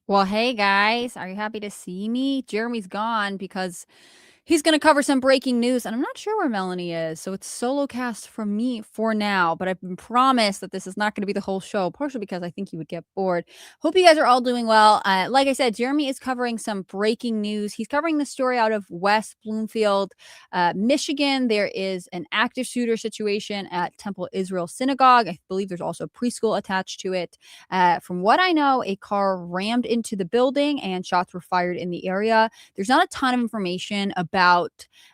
Well, hey guys, are you happy to see me? Jeremy's gone because he's going to cover some breaking news, and I'm not sure where Melanie is. So it's solo cast from me for now, but I've been promised that this is not going to be the whole show, partially because I think you would get bored. Hope you guys are all doing well. Like I said, Jeremy is covering some breaking news. He's covering the story out of West Bloomfield, Michigan. There is an active shooter situation at Temple Israel Synagogue. I believe there's also a preschool attached to it. From what I know, a car rammed into the building and shots were fired in the area. There's not a ton of information about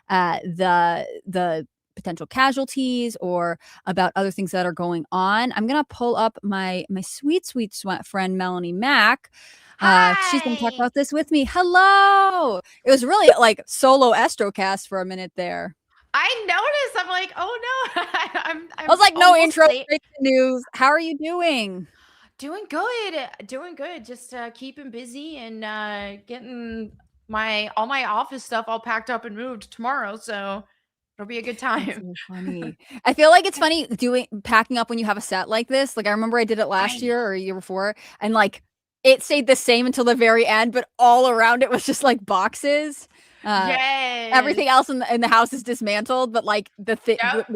the potential casualties or about other things that are going on. I'm gonna pull up my sweet friend Melanie Mack. She's gonna talk Hi. about this with me. Hello. It was really like solo Estrocast for a minute there. I noticed. I'm like, oh no, I'm I was I'm like, no almost intro, late. straight to news. How are you doing? Doing good, doing good. Just keeping busy and getting my all my office stuff all packed up and moved tomorrow. So it'll be a good That's time. so funny. I feel like it's funny doing packing up when you have a set like this. Like I remember I did it I last know. year or a year before, and like it stayed the same until the very end, but all around it was just like boxes. Uh, Yes. Everything else in the house is dismantled, but like where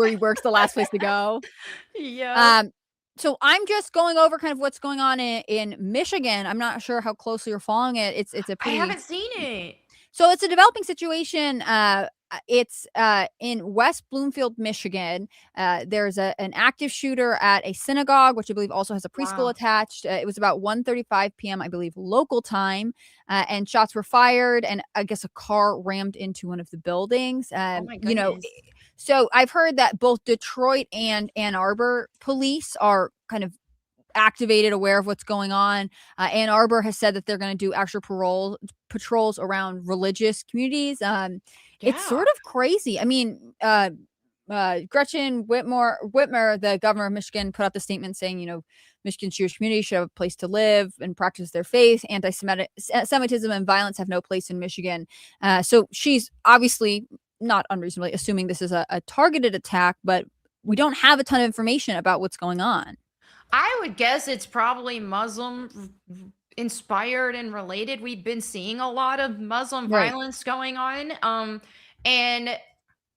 he Yep. works the last place to go. Yep. Um, so I'm just going over kind of what's going on in Michigan. I'm not sure how closely you're following it. It's a I pretty haven't seen it. so it's a developing situation. It's in West Bloomfield, Michigan. There's an active shooter at a synagogue, which I believe also has a preschool Wow. attached. It was about 1:35 p.m., I believe, local time, and shots were fired, and I guess a car rammed into one of the buildings. Oh my goodness. So I've heard that both Detroit and Ann Arbor police are kind of activated, aware of what's going on. Ann Arbor has said that they're going to do extra patrols around religious communities. It's Yeah. sort of crazy. I mean, Gretchen Whitmer, the governor of Michigan, put out the statement saying, Michigan's Jewish community should have a place to live and practice their faith. Anti-Semitism and violence have no place in Michigan. So she's obviously not unreasonably assuming this is a targeted attack, but we don't have a ton of information about what's going on. I would guess it's probably inspired and related. We've been seeing a lot of Muslim Right. violence going on. And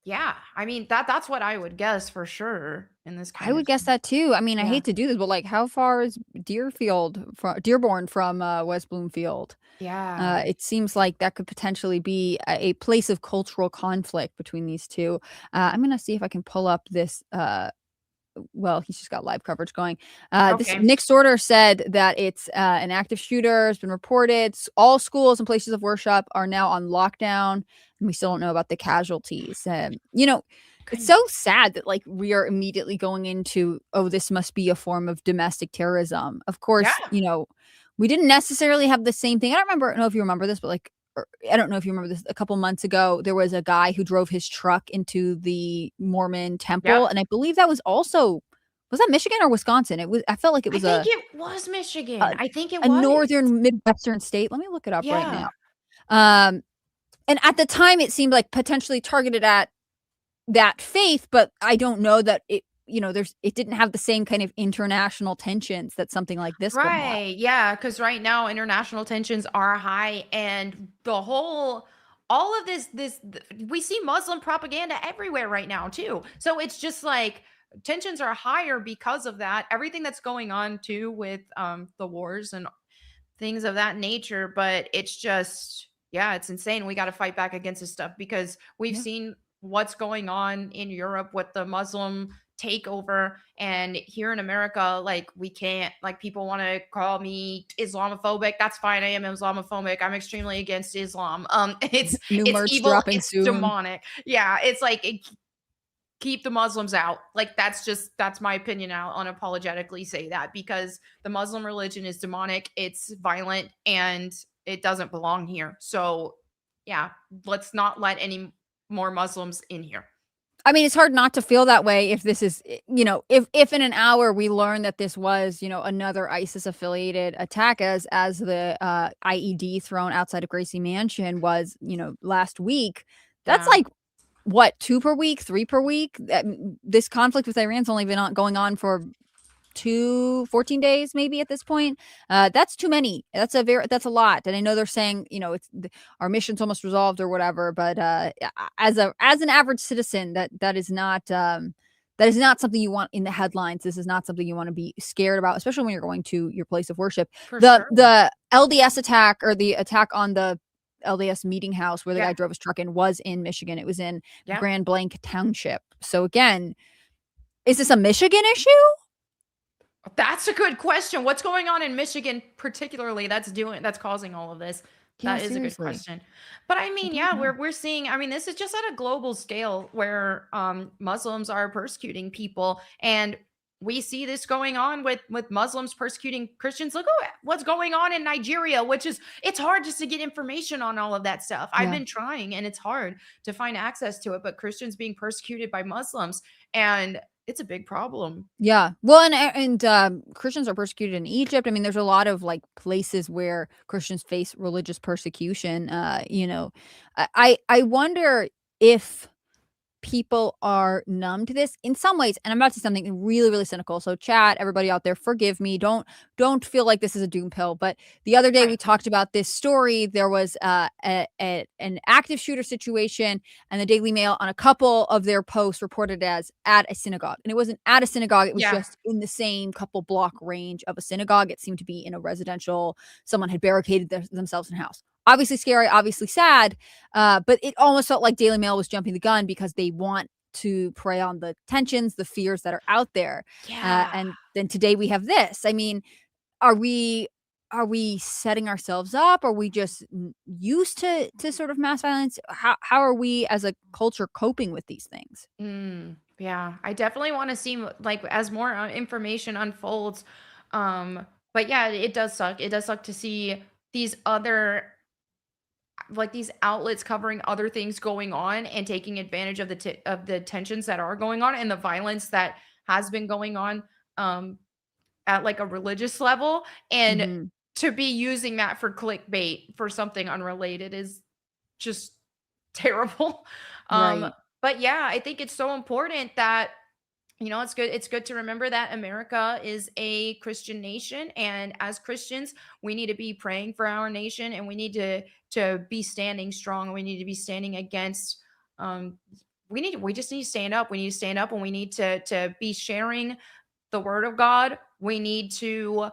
yeah, I mean that's what I would guess for sure in this I kind of would guess that too. I mean, I yeah. hate to do this, but like, how far is Dearborn from West Bloomfield? Yeah. It seems like that could potentially be a place of cultural conflict between these two. I'm gonna see if I can pull up this. Well, he's just got live coverage going. This Okay. Nick Sorter said that it's an active shooter has been reported. All schools and places of worship are now on lockdown, and we still don't know about the casualties. It's so Goodness. sad that like we are immediately going into, oh, this must be a form of domestic terrorism. Of Yeah. course, we didn't necessarily have the same thing. I don't know if you remember this, but like I don't know if you remember this, a couple months ago, there was a guy who drove his truck into the Mormon Yep. temple, and I believe that was that Michigan or Wisconsin? I felt like it I was think it was Michigan. a I think it a was. northern Midwestern state. Let me look it up right Yeah. now. Um, and at the time, it seemed like potentially targeted at that faith, but I don't know that it didn't have the same kind of international tensions that something like this would have. Right. Yeah. Because right now international tensions are high, and the whole all of we see Muslim propaganda everywhere right now too. So it's just like tensions are higher because of that. Everything that's going on too with the wars and things of that nature. But it's just yeah, it's insane. We got to fight back against this stuff because we've Yeah. seen what's going on in Europe with the Muslim takeover, and here in America, like we can't, like people want to call me Islamophobic. That's fine. I am Islamophobic. I'm extremely against Islam. New It's merch evil, dropping it's soon. demonic. Yeah, it's like keep the Muslims out. Like that's my opinion. I'll unapologetically say that because the Muslim religion is demonic, it's violent, and it doesn't belong here. So yeah, let's not let any more Muslims in here. I mean, it's hard not to feel that way if this is, if in an hour we learn that this was, another ISIS affiliated attack as the IED thrown outside of Gracie Mansion was, last week. That's Yeah. like what, two per week, three per week? This conflict with Iran's only been going on for 14 days maybe at this point. That's too many. That's a lot. And I know they're saying, our mission's almost resolved or whatever, but as an average citizen, that is not something you want in the headlines. This is not something you want to be scared about, especially when you're going to your place of worship. For sure. The LDS attack, or the attack on the LDS meeting house where the guy Yeah. drove his truck in, was in Michigan. It was in Yeah. Grand Blanc Township. So again, is this a Michigan issue? That's a good question. What's going on in Michigan particularly that's causing all of this? Yeah, That is a good seriously. question. But I I mean, don't yeah, know. we're seeing, I mean, this is just at a global scale where Muslims are persecuting people, and we see this going on with Muslims persecuting Christians. Look at what's going on in Nigeria, which is, it's hard just to get information on all of that stuff. I've Yeah. been trying and it's hard to find access to it, but Christians being persecuted by Muslims, and it's a big problem. Yeah. Well, and Christians are persecuted in Egypt. I mean, there's a lot of like places where Christians face religious persecution. I wonder if people are numb to this in some ways, and I'm about to say something really, really cynical. So chat, everybody out there, forgive me. Don't feel like this is a doom pill. But the other day Right. we talked about this story. There was an active shooter situation, and the Daily Mail on a couple of their posts reported as at a synagogue. And it wasn't at a synagogue, it was Yeah. just in the same couple block range of a synagogue. It seemed to be in a residential, someone had barricaded themselves in a house. Obviously scary, obviously sad, but it almost felt like Daily Mail was jumping the gun because they want to prey on the tensions, the fears that are out there. Yeah. And then today we have this. I mean, are we setting ourselves up? Are we just used to sort of mass violence? How are we as a culture coping with these things? Yeah, I definitely want to see like as more information unfolds. But yeah, it does suck. It does suck to see these other, like, these outlets covering other things going on and taking advantage of of the tensions that are going on and the violence that has been going on um at like a religious level, and Mhm. to be using that for clickbait for something unrelated is just terrible. Um, Right. but yeah, I think it's so important that, it's good to remember that America is a Christian nation, and as Christians, we need to be praying for our nation, and we need to be standing strong. We need to be standing against um we just need to stand up. We need to stand up, and we need to be sharing the word of God. We need to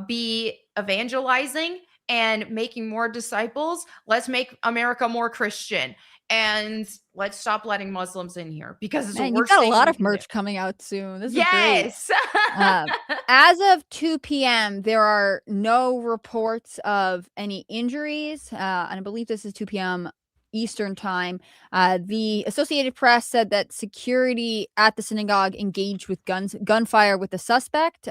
be evangelizing and making more disciples. Let's make America more Christian, and let's stop letting Muslims in here because it's the Man, you've worst got a thing lot we of can do. merch coming out soon. This is great. Yes. Um, as of 2 p.m., there are no reports of any injuries, and I believe this is 2 p.m. Eastern time. The Associated Press said that security at the synagogue engaged with gunfire with the suspect,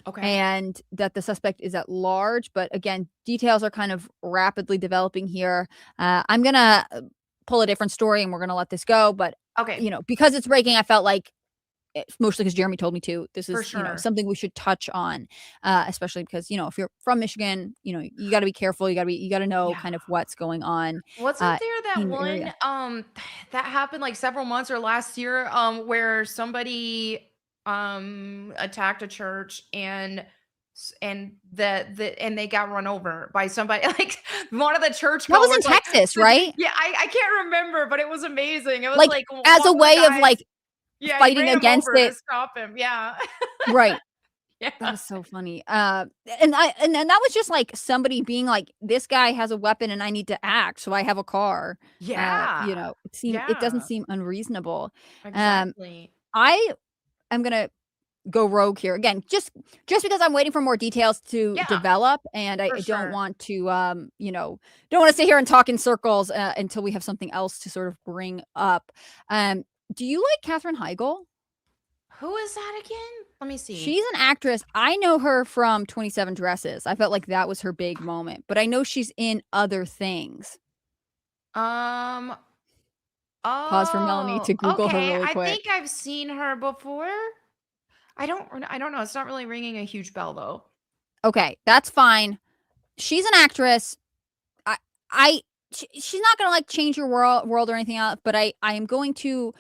Okay. and that the suspect is at large. But again, details are kind of rapidly developing here. I'm gonna pull a different story, and we're gonna let this go. But Okay. because it's breaking, I felt like mostly because Jeremy told me to. This For is, sure. something we should touch on, especially because, if you're from Michigan, you got to be careful. You got to know Yeah. kind of what's going on Wasn't there that in your one area. that happened like several months or last year where somebody attacked a church, and and they got run over by somebody like one of the That was in churchgoers, like Texas, right? yeah, I can't remember, but it was amazing. It was Like like as a one of the way of guys, like yeah, he fighting ran him against over to it, stop him. Yeah. right? That Yeah. is so funny. And that was just like somebody being like, "This guy has a weapon, and I need to act, so I have a car." Yeah. It doesn't Yeah. seem unreasonable. Um, Exactly. I am gonna go rogue here again, just because I'm waiting for more details to Yeah, develop, and I for don't sure. want to don't want to sit here and talk in circles until we have something else to sort of bring up. um do you like Katherine Heigl? Who is that again? Let me see. She's an actress. I know her from 27 Dresses. I felt like that was her big moment, but I know she's in other things. Um, Pause for Melanie oh, to Google her okay. really I quick. think I've seen her before. I don't know. It's not really ringing a huge bell though. Okay, that's fine. She's an actress. I I she's not gonna like change your world or anything else, but I am going to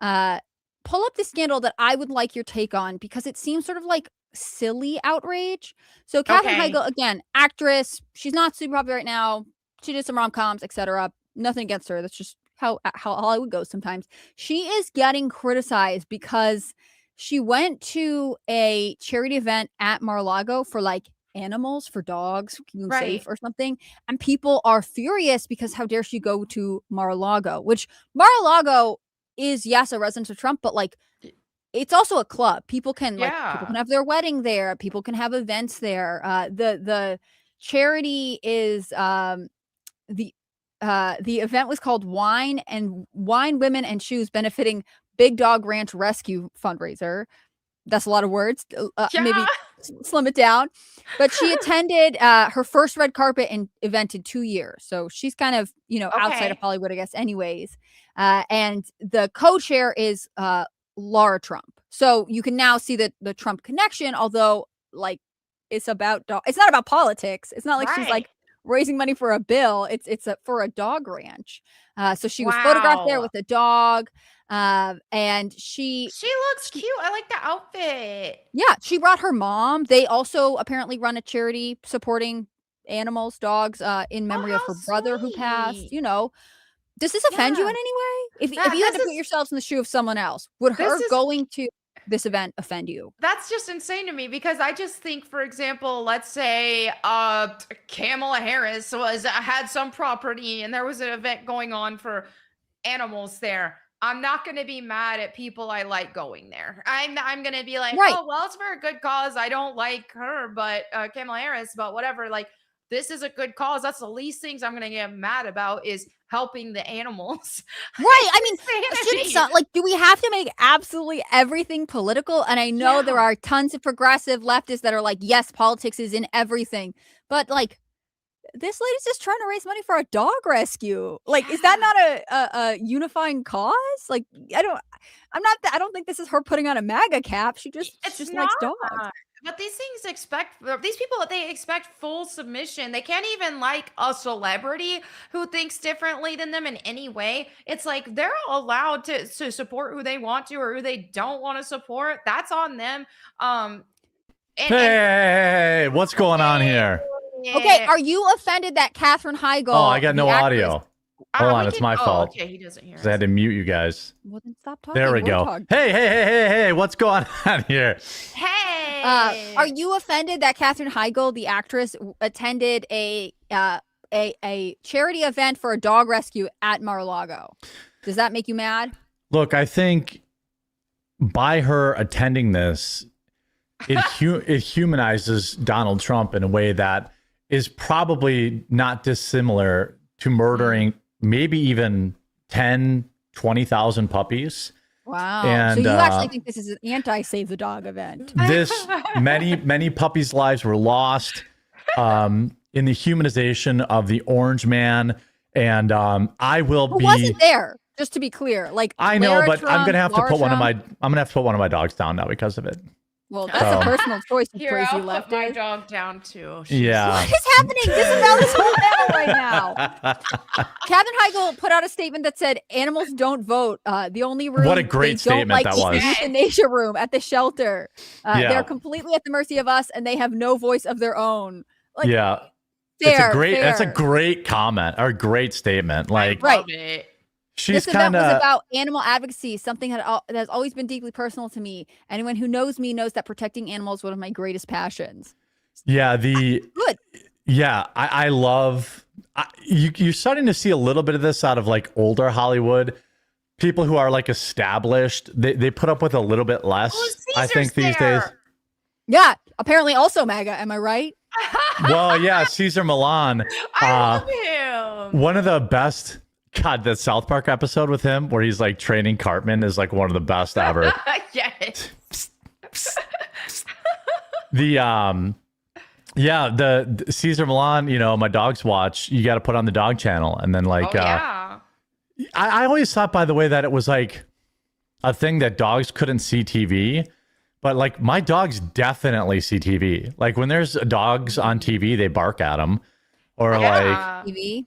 uh pull up the scandal that I would like your take on, because it seems sort of like silly outrage. So Katherine Okay. Heigl, again, actress, she's not super popular right now. She did some rom-coms, etc. Nothing against her. That's just how Hollywood goes sometimes. She is getting criticized because she went to a charity event at Mar-a-Lago for like animals, for dogs, keep them Right. safe or something. And people are furious because how dare she go to Mar-a-Lago, which Mar-a-Lago is, yes, a residence of Trump, but like it's also a club. People can Yeah. have their wedding there. People can have events there. The charity is the the event was called Wine, Women, and Shoes, benefiting Big Dog Ranch Rescue fundraiser. That's a lot of words. Yeah. Maybe slim it down. But she attended her first red carpet and event in 2 years. So she's kind of, outside of Okay. Hollywood, I guess, anyways. And the co-chair is Laura Trump. So you can now see the Trump connection, although like it's not about politics. It's not like she's Right. like raising money for a bill. For a dog ranch. So she was photographed there Wow. with a dog. And she She looks cute. I like the outfit. yeah, she brought her mom. They also apparently run a charity supporting animals, dogs, in Oh, memory of how her brother who passed. sweet. Does this offend you Yeah. in any way? If That you had this to put is yourselves in the shoe of someone else, would this her is going to this event offend you? that's just insane to me because I just think, for example, let's say Kamala Harris had some property and there was an event going on for animals there. I'm not going to be mad at people I like going there. I'm going to be like, Right. oh well, it's for a good cause. I don't like her, but Kamala Harris, but whatever. Like this is a good cause. That's the least things I'm going to get mad about is helping the animals. Right. I mean, It's shouldn't insanity. do we have to make absolutely everything political? And I know there Yeah. are tons of progressive leftists that are like, yes, politics is in everything. But like this lady's just trying to raise money for a dog rescue. Like, is that Yeah. not a unifying cause? Like, I don't think this is her putting on a MAGA cap. She It's just not. likes dogs. But these people they expect full submission. They can't even like a celebrity who thinks differently than them in any way. It's like they're allowed to support who they want to or who they don't want to support. That's on them. Um and Hey, what's going on here? Okay, yeah. are you offended that Katherine Oh, I Heigl, got the no actress audio. Hold on, We it's can my fault. okay, he doesn't hear 'Cause I had us. to mute you guys. well, then stop talking. There we We're go. talking. Hey, what's going on here? Hey. Are you offended that Katherine Heigl, the actress, attended a charity event for a dog rescue at Mar-a-Lago? Does that make you mad? Look, I think by her attending this, it humanizes Donald Trump in a way that is probably not dissimilar to murdering maybe even 10, 20,000 puppies. Wow. And, so you actually think this is an anti-save the dog event? Many puppies' lives were lost in the humanization of the Orange Man. And I will Who be wasn't there? Just to be clear, like I know, Lara but I'm Trump, gonna have to Laura put one of Trump? my I'm gonna have to put one of my dogs down now because of it. Well, that's So- a personal choice, you Here, crazy I'll put my leftist. dog down too. Yeah. What is happening? This is Melissa's whole battle right now. Katherine Heigl put out a statement that said animals don't vote. The only room What a great they don't statement like that is was. the euthanasia room at the shelter. Yeah. They're completely at the mercy of us, and they have no voice of their own. Like, Yeah. fair, That's a fair. great comment or a great statement. Like Right. Love it. she's This event kind was of about animal advocacy, something that has always been deeply personal to me. Anyone who knows me knows that protecting animals is one of my greatest passions. Good. I love you're starting to see a little bit of this out of like older Hollywood. People who are like established, they put up with a little bit less. I think these days. Yeah, apparently also MAGA. Am I right? Well, yeah, Caesar Milan. I love him. One of the best, God, the South Park episode with him where he's like training Cartman is like one of the best ever. Yes. The Caesar Milan, my dogs watch, you got to put on the dog channel. And then like, Yeah. I always thought, by the way, that it was like a thing that dogs couldn't see TV. But like my dogs definitely see TV. Like when there's dogs on TV, they bark at them. Or Yeah. TV.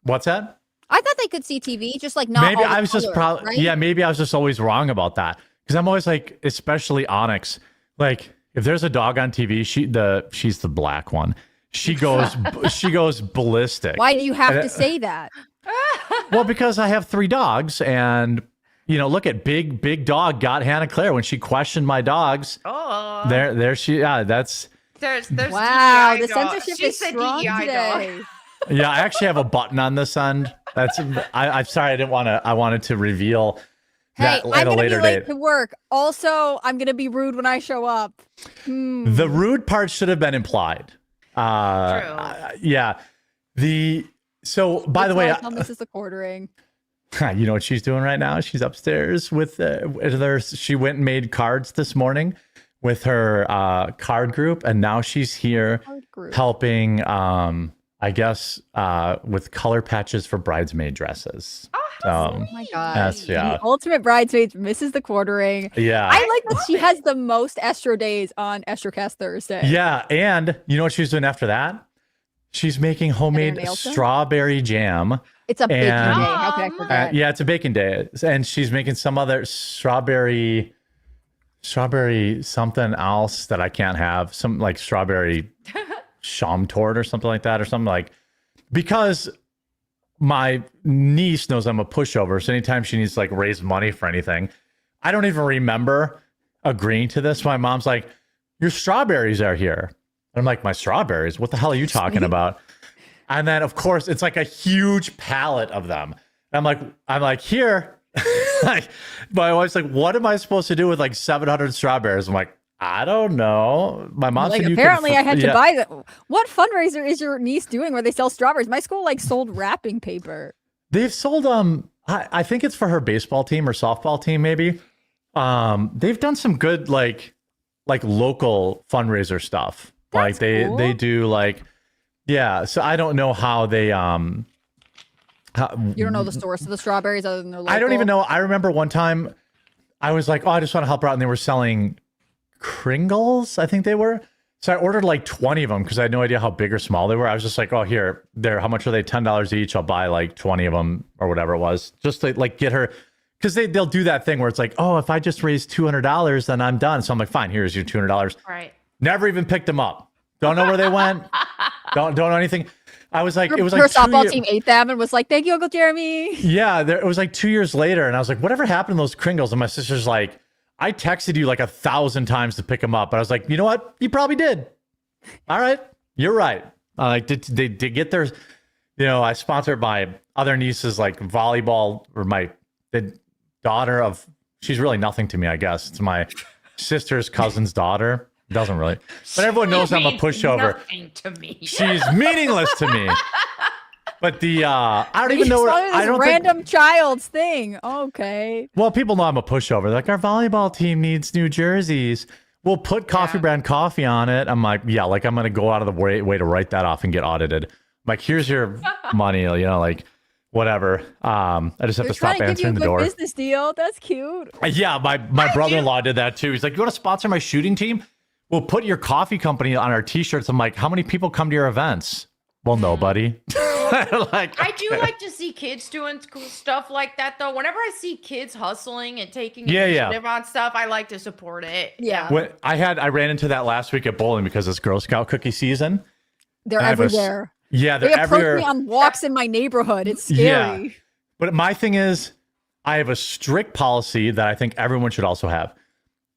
what's that? I thought they could see TV, just like not. Maybe all the I was just colors, probably right? maybe I was just always wrong about that because I'm always like, especially Onyx, like if there's a dog on TV, she's the black one. She goes ballistic. Why do you have to say that? Well, because I have 3 dogs, and look at big dog got Hannah Claire when she questioned my dogs. Oh, There she. Yeah, that's. there's Wow, DEI the dog. censorship She is said strong DEI today. Yeah, I actually have a button on this end. I'm sorry, I didn't want to. I wanted to reveal Hey, that I'm at a gonna be later late date. to work. Also, I'm gonna be rude when I show up. The rude part should have been implied. Yeah. So by the way, this is the quartering. you know what she's doing right now? She's upstairs with she went and made cards this morning with her card group, and now she's here helping I guess with color patches for bridesmaid dresses. Oh my god. That's, yeah. The ultimate bridesmaids misses the quartering. Yeah. I like that she has the most Estro days on Estrocast Thursday. Yeah, and you know what she's doing after that? She's making homemade strawberry jam. It's a baking day. How could I forget? Yeah, it's a baking day. And she's making some other strawberry something else that I can't have. Some like strawberry Chamtort or something like that, or something like, because my niece knows I'm a pushover. So anytime she needs to like raise money for anything, I don't even remember agreeing to this. My mom's like, your strawberries are here. And I'm like, my strawberries? What the hell are you talking about? And then of course it's like a huge pallet of them. I'm like, here. Like, my wife's like, what am I supposed to do with like 700 strawberries? I'm like, I don't know. My mom like, said apparently I had to buy them. What fundraiser is your niece doing where they sell strawberries? My school like sold wrapping paper. They've sold I think it's for her baseball team or softball team, maybe. They've done some good like local fundraiser stuff. That's cool. They do like, yeah. So I don't know how they you don't know the source of the strawberries other than their local? I don't even know. I remember one time I was like, oh, I just want to help her out, and they were selling Kringles, I think they were. So I ordered like 20 of them because I had no idea how big or small they were. I was just like, oh, here, how much are they? $10 each. I'll buy like 20 of them or whatever it was, just to like get her, because they'll do that thing where it's like, oh, if I just raise $200, then I'm done. So I'm like, fine, here's your $200. Right. Never even picked them up. Don't know where they went. Don't know anything. I was like, it was like her softball team ate them and was like, thank you, Uncle Jeremy. Yeah, it was like 2 years later, and I was like, whatever happened to those Kringles? And my sister's like, I texted you like 1,000 times to pick them up. But I was like, you know what? You probably did. All right, you're right. Like, did they get their? I sponsored my other niece's like volleyball, or the daughter of. She's really nothing to me, I guess. It's my sister's cousin's daughter. Doesn't really, but everyone knows I'm a pushover. Nothing to me. She's meaningless to me. But I don't even know where. I don't random child's thing. Okay. Well, people know I'm a pushover. They're like, our volleyball team needs new jerseys. We'll put Coffee Brand coffee on it. I'm like, yeah, like I'm gonna go out of the way to write that off and get audited. I'm like, here's your money, like whatever. I just have to stop answering the door. Business deal. That's cute. Yeah, my brother-in-law did that too. He's like, you want to sponsor my shooting team? We'll put your coffee company on our t-shirts. I'm like, how many people come to your events? Well, nobody. I do like to see kids doing cool stuff like that, though. Whenever I see kids hustling and taking initiative on stuff, I like to support it. Yeah. When I ran into that last week at bowling because it's Girl Scout cookie season. They're everywhere. They're they approach everywhere. me on walks in my neighborhood. It's scary. Yeah. But my thing is, I have a strict policy that I think everyone should also have.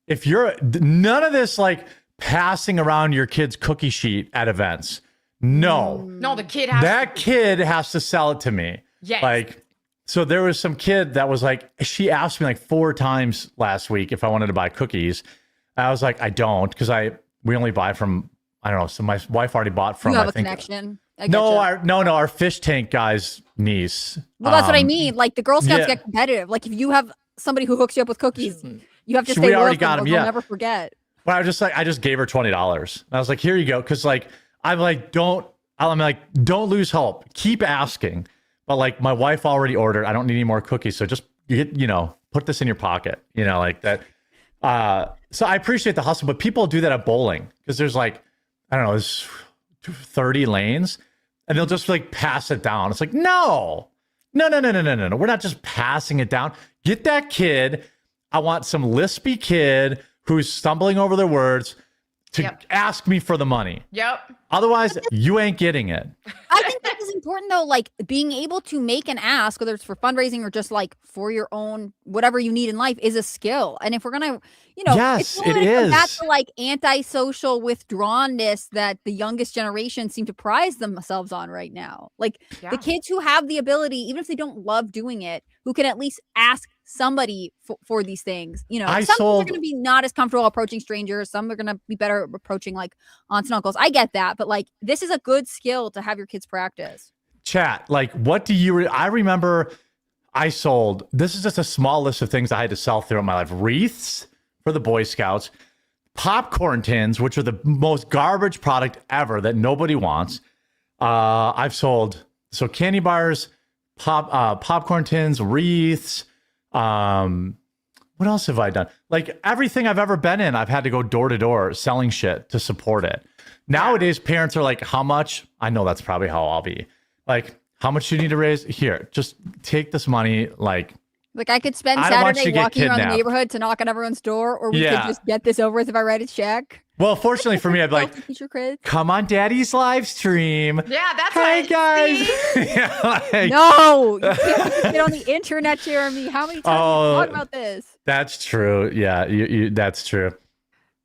If you're none of this like passing around your kid's cookie sheet at events. No, the kid kid has to sell it to me. Yes. Like, so there was some kid that was like, she asked me like 4 times last week if I wanted to buy cookies. I was like, I don't, because we only buy from, I don't know. So my wife already bought from. You have I a think, connection. our fish tank guy's niece. Well, that's what I mean. Like the Girl Scouts get competitive. Like if you have somebody who hooks you up with cookies, you have to stay loyal to them. You'll never forget. But I was just like, I just gave her $20. I was like, here you go, because like I'm like, don't lose hope. Keep asking. But like my wife already ordered. I don't need any more cookies. So just put this in your pocket. Like that. So I appreciate the hustle, but people do that at bowling because there's like, I don't know, there's 30 lanes, and they'll just like pass it down. It's like, no. We're not just passing it down. Get that kid. I want some lispy kid who's stumbling over their words. to ask me for the money. Yep. Otherwise, you ain't getting it. I think that is important though, like being able to make an ask, whether it's for fundraising or just like for your own whatever you need in life, is a skill. And if we're gonna, Yes, it's really it come back is. to like antisocial withdrawnness that the youngest generation seem to prize themselves on right now. Like Yeah. the kids who have the ability, even if they don't love doing it, who can at least ask somebody for these things. Some kids are going to be not as comfortable approaching strangers. Some are going to be better approaching like aunts and uncles. I get that, but like this is a good skill to have your kids practice. Chat, like, what do you? I remember I sold. This is just a small list of things I had to sell throughout my life: wreaths for the Boy Scouts, popcorn tins, which are the most garbage product ever that nobody wants. I've sold candy bars, popcorn tins, wreaths. What else have I done? Like everything I've ever been in, I've had to go door to door selling shit to support it. Nowadays, parents are like, how much? I know that's probably how I'll be. Like, how much do you need to raise? Here, just take this money. Like I could spend I don't want you Saturday to get walking around the kidnapped. neighborhood to knock on everyone's door, or we could just get this over with if I write a check. Well, fortunately for me, I'd be like, Teach your kids. come on Daddy's live stream. Yeah, that's Hey right. guys. See? Yeah, like, No, you can't get on the internet, Jeremy. How many times have you talked about this? That's true. Yeah, that's true.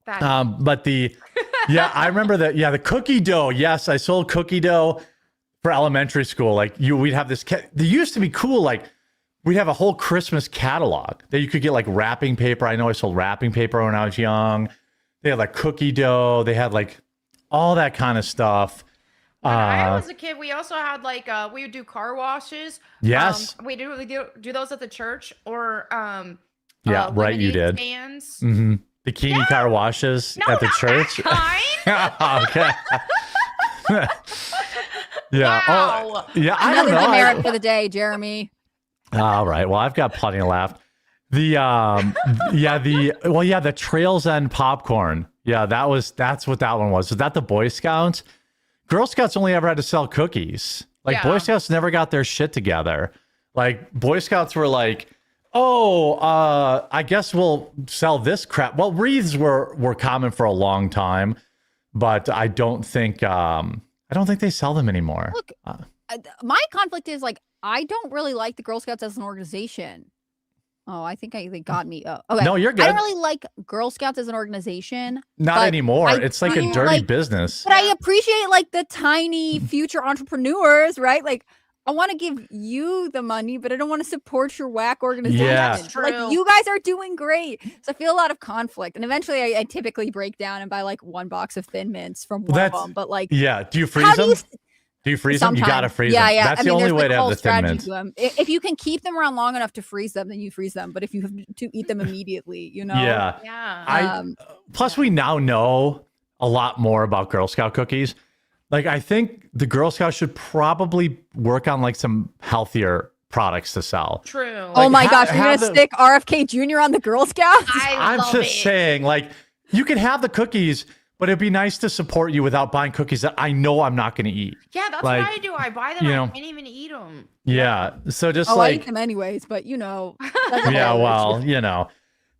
That- But I remember that. Yeah, the cookie dough. Yes, I sold cookie dough for elementary school. Like we'd have this. They used to be cool. Like we'd have a whole Christmas catalog that you could get like wrapping paper. I know I sold wrapping paper when I was young. They had like cookie dough. They had like all that kind of stuff. When I was a kid, we also had like we would do car washes. Yes. We do those at the church or Yeah, right. You lemonade did. stands. Mm-hmm. Bikini car washes No, at the not church. that kind. Okay. Yeah. Wow. Oh, yeah. I Another don't know. demerit for the day, Jeremy. All right. Well, I've got plenty of laugh. The the Trails End popcorn. Yeah, that's what that one was. Was that the Boy Scouts? Girl Scouts only ever had to sell cookies. Like Boy Scouts never got their shit together. Like Boy Scouts were like, I guess we'll sell this crap. Well, wreaths were common for a long time, but I don't think they sell them anymore. Look, my conflict is like I don't really like the Girl Scouts as an organization. Oh, I think they got me. Oh, okay. No, you're good. I don't really like Girl Scouts as an organization. Not anymore. I It's like a do dirty business. But I appreciate like the tiny future entrepreneurs, right? Like I want to give you the money, but I don't want to support your whack organization. Yeah. That's true. Like you guys are doing great. So I feel a lot of conflict. And eventually I typically break down and buy like one box of Thin Mints from one of them. But like, yeah. Do you freeze how them? do you Do you freeze them? You gotta freeze them. Yeah. That's the only there's, way like, to a have whole the Thin strategy Mints. to them. If you can keep them around long enough to freeze them, then you freeze them. But if you have to eat them immediately, Yeah. Yeah. Plus, we now know a lot more about Girl Scout cookies. Like, I think the Girl Scouts should probably work on like some healthier products to sell. True. Oh my gosh, you're gonna have the- stick RFK Jr. on the Girl Scouts? I I'm love just it. saying, like, you can have the cookies, but it'd be nice to support you without buying cookies that I know I'm not going to eat. Yeah, that's like, what I do. I buy them. you I know. can't even eat them. Yeah. So just I like, eat them anyways, but yeah, well,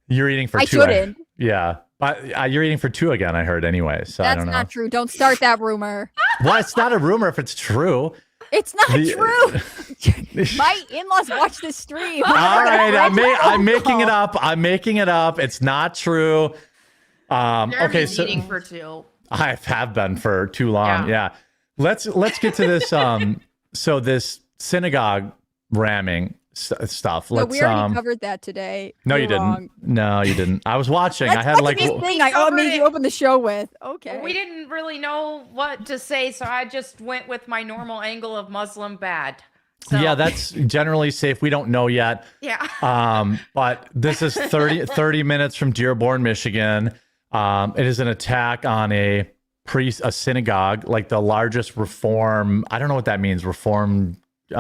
you're eating for I two. shouldn't. Yeah. But you're eating for two again, I heard anyway. So I That's don't know. not true. Don't start that rumor. Well, it's not a rumor if it's true. It's not true. My in-laws watch this stream. All right, I'm making it up. I'm making it up. It's not true. Okay, Jeremy's so eating for two. I have been for too long. Yeah. Let's get to this. So this synagogue ramming stuff. No, Let's. we already covered that today. No, you You're didn't. wrong. No, you didn't. I was watching. I had What's like. this thing I made you open the show with. Okay. We didn't really know what to say, so I just went with my normal angle of Muslim bad. So, Yeah, that's generally safe. We don't know yet. yeah. But this is 30 minutes from Dearborn, Michigan. It is an attack on a synagogue, like the largest reform. I don't know what that means. Reform. Here,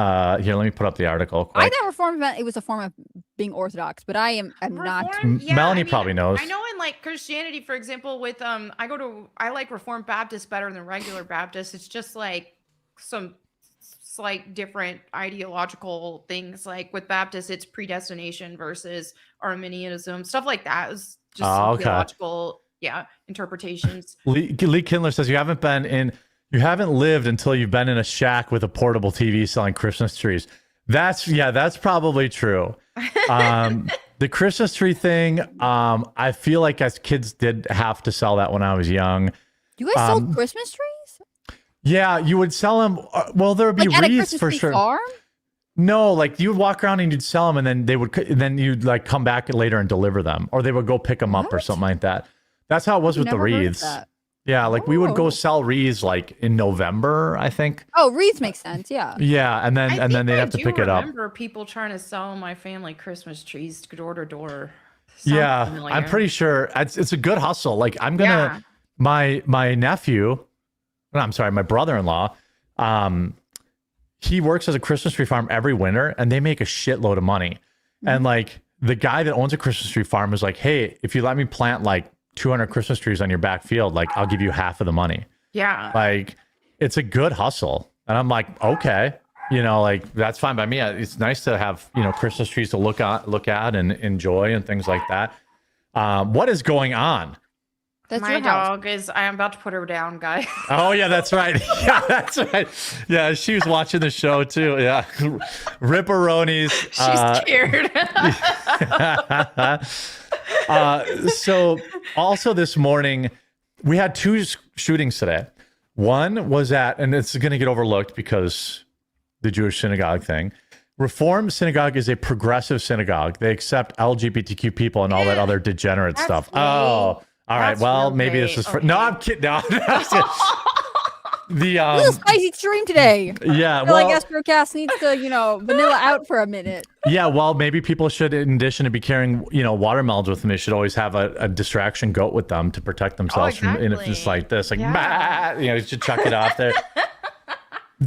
let me put up the article. I quick. thought reform it was a form of being orthodox, but I'm not. Reform, Melanie probably knows. I know in like Christianity, for example, with I like Reformed Baptist better than regular Baptist. It's just like some slight different ideological things. Like with Baptist, it's predestination versus Arminianism, stuff like that. Is just some theological interpretations. Lee Kindler says you haven't lived until you've been in a shack with a portable TV selling Christmas trees. That's probably true. The Christmas tree thing, I feel like as kids did have to sell that when I was young. You guys sold Christmas trees? Yeah, you would sell them. Well, there would be wreaths for sure. Farm? No, like you would walk around and you'd sell them, and then you'd like come back later and deliver them, or they would go pick them up or something like that. That's how it was with the wreaths. Yeah, like we would go sell wreaths like in November, I think. Oh, wreaths make sense. Yeah. Yeah, and then they'd have to pick it up. I remember people trying to sell my family Christmas trees door to door. Yeah, familiar. I'm pretty sure it's a good hustle. Like I'm gonna my brother-in-law, he works as a Christmas tree farm every winter, and they make a shitload of money. And like the guy that owns a Christmas tree farm is like, hey, if you let me plant like 200 Christmas trees on your back field, like I'll give you half of the money. Yeah. Like it's a good hustle. And I'm like, okay, like that's fine by me. It's nice to have, Christmas trees to look at and enjoy and things like that. What is going on? That's my dog I'm about to put her down, guys. Oh yeah, that's right. Yeah, that's right. Yeah, she was watching the show too. Yeah. Ripperonis. She's scared. So also this morning, we had 2 shootings today. One was and it's going to get overlooked because the Jewish synagogue thing. Reform Synagogue is a progressive synagogue. They accept LGBTQ people and all that other degenerate stuff. Great. Oh, all right. Well, maybe this is for... No, I'm kidding. No, a little spicy stream today. Yeah, I feel like Astrocast needs to, vanilla out for a minute. Yeah, well, maybe people should, in addition to be carrying, watermelons with them, they should always have a distraction goat with them to protect themselves from just like this, like, you should chuck it off there.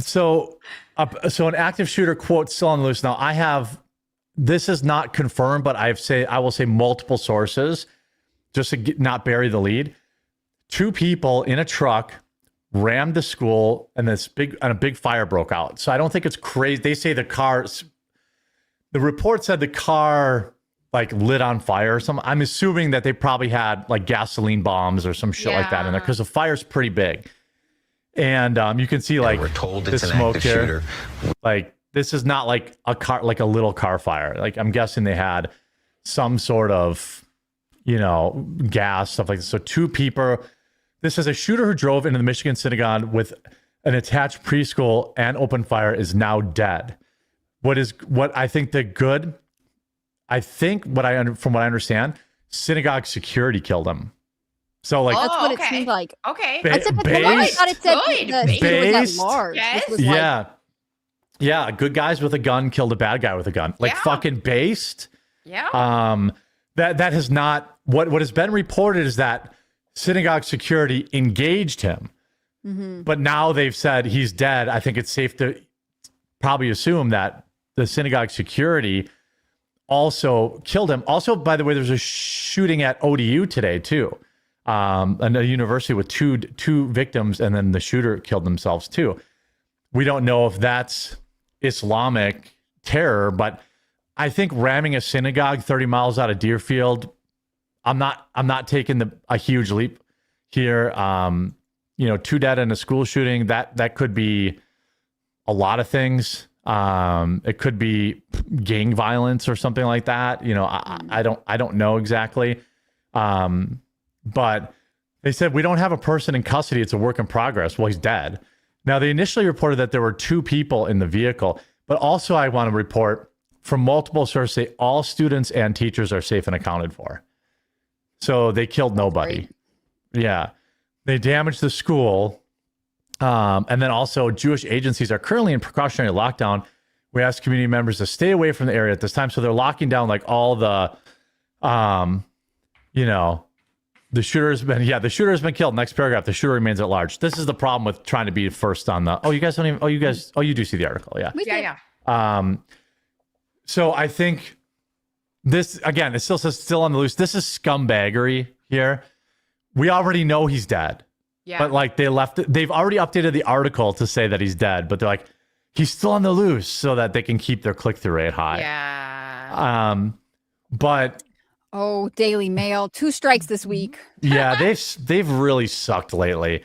So an active shooter quote still on the loose. Now this is not confirmed, but I will say multiple sources just to not bury the lead. 2 people in a truck rammed the school, and a big fire broke out. So I don't think it's crazy. They say the report said the car like lit on fire or something. I'm assuming that they probably had like gasoline bombs or some shit like that in there, because the fire's pretty big. And you can see like we're told the it's an smoke active there. shooter. Like this is not like a car, like a little car fire. Like I'm guessing they had some sort of, gas, stuff like this. So 2 people. This is a shooter who drove into the Michigan synagogue with an attached preschool and opened fire is now dead. What I think from what I understand, synagogue security killed him. So like that's what it seemed like. Okay. I thought it said the shooter was at large. Yes. Yeah. Good guys with a gun killed a bad guy with a gun. Like fucking based. Yeah. That has not what has been reported is that synagogue security engaged him, but now they've said he's dead. I think it's safe to probably assume that the synagogue security also killed him. Also, by the way, there's a shooting at ODU today too, and a university with two victims, and then the shooter killed themselves too. We don't know if that's Islamic terror, but I think ramming a synagogue 30 miles out of Deerfield, I'm not taking a huge leap here. 2 dead in a school shooting, that could be a lot of things. It could be gang violence or something like that. I don't know exactly. But they said we don't have a person in custody. It's a work in progress. Well, he's dead. Now, they initially reported that there were 2 people in the vehicle, but also I want to report from multiple sources say all students and teachers are safe and accounted for. So they killed nobody. Yeah. They damaged the school. And then also Jewish agencies are currently in precautionary lockdown. We ask community members to stay away from the area at this time. So they're locking down like all the, the shooter has been killed. Next paragraph, the shooter remains at large. This is the problem with trying to be first on the, you do see the article. Yeah. Yeah. So I think this, again, it still says still on the loose. This is scumbaggery here. We already know he's dead. Yeah. But like they've already updated the article to say that he's dead, but they're like, he's still on the loose so that they can keep their click-through rate high. Yeah. But Oh, Daily Mail, 2 strikes this week. Yeah, they've really sucked lately.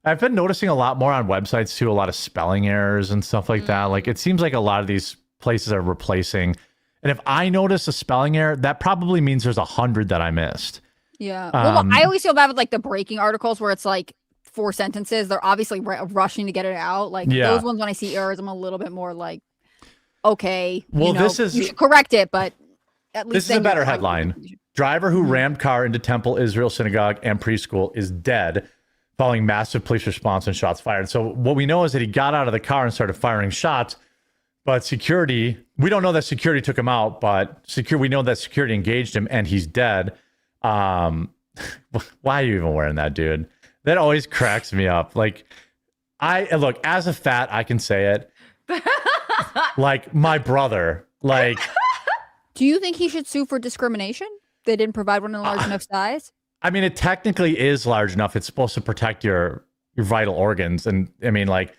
I've been noticing a lot more on websites too, a lot of spelling errors and stuff like that. Like it seems like a lot of these places are replacing. And if I notice a spelling error, that probably means there's 100 that I missed. Yeah. Well, I always feel bad with like the breaking articles where it's like 4 sentences. They're obviously rushing to get it out. Like those ones, when I see errors, I'm a little bit more like, okay, well, you should correct it, but at least this is a better headline. Driver who rammed car into Temple Israel Synagogue and Preschool is dead following massive police response and shots fired. So what we know is that he got out of the car and started firing shots, but security, we don't know that security took him out, but we know that security engaged him and he's dead. Why are you even wearing that, dude? That always cracks me up. Like, look, as a fat, I can say it. Like my brother, like. Do you think he should sue for discrimination? They didn't provide one in a large enough size? I mean, it technically is large enough. It's supposed to protect your vital organs. And I mean, like,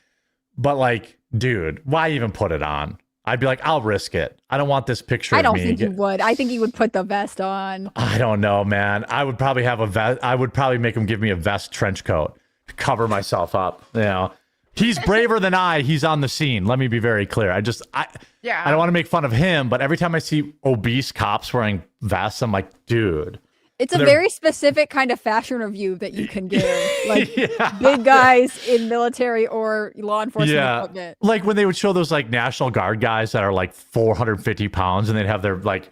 but like, dude, why even put it on? I'd be like, I'll risk it. I don't want this picture of me. I don't think you would. I think he would put the vest on. I don't know, man. I would probably have a vest. I would probably make him give me a vest trench coat to cover myself up. You know, he's braver than I. He's on the scene. Let me be very clear. I don't want to make fun of him, but every time I see obese cops wearing vests, I'm like, dude. It's a very specific kind of fashion review that you can give. Like big guys in military or law enforcement equipment. Like when they would show those like National Guard guys that are like 450 pounds and they'd have their like,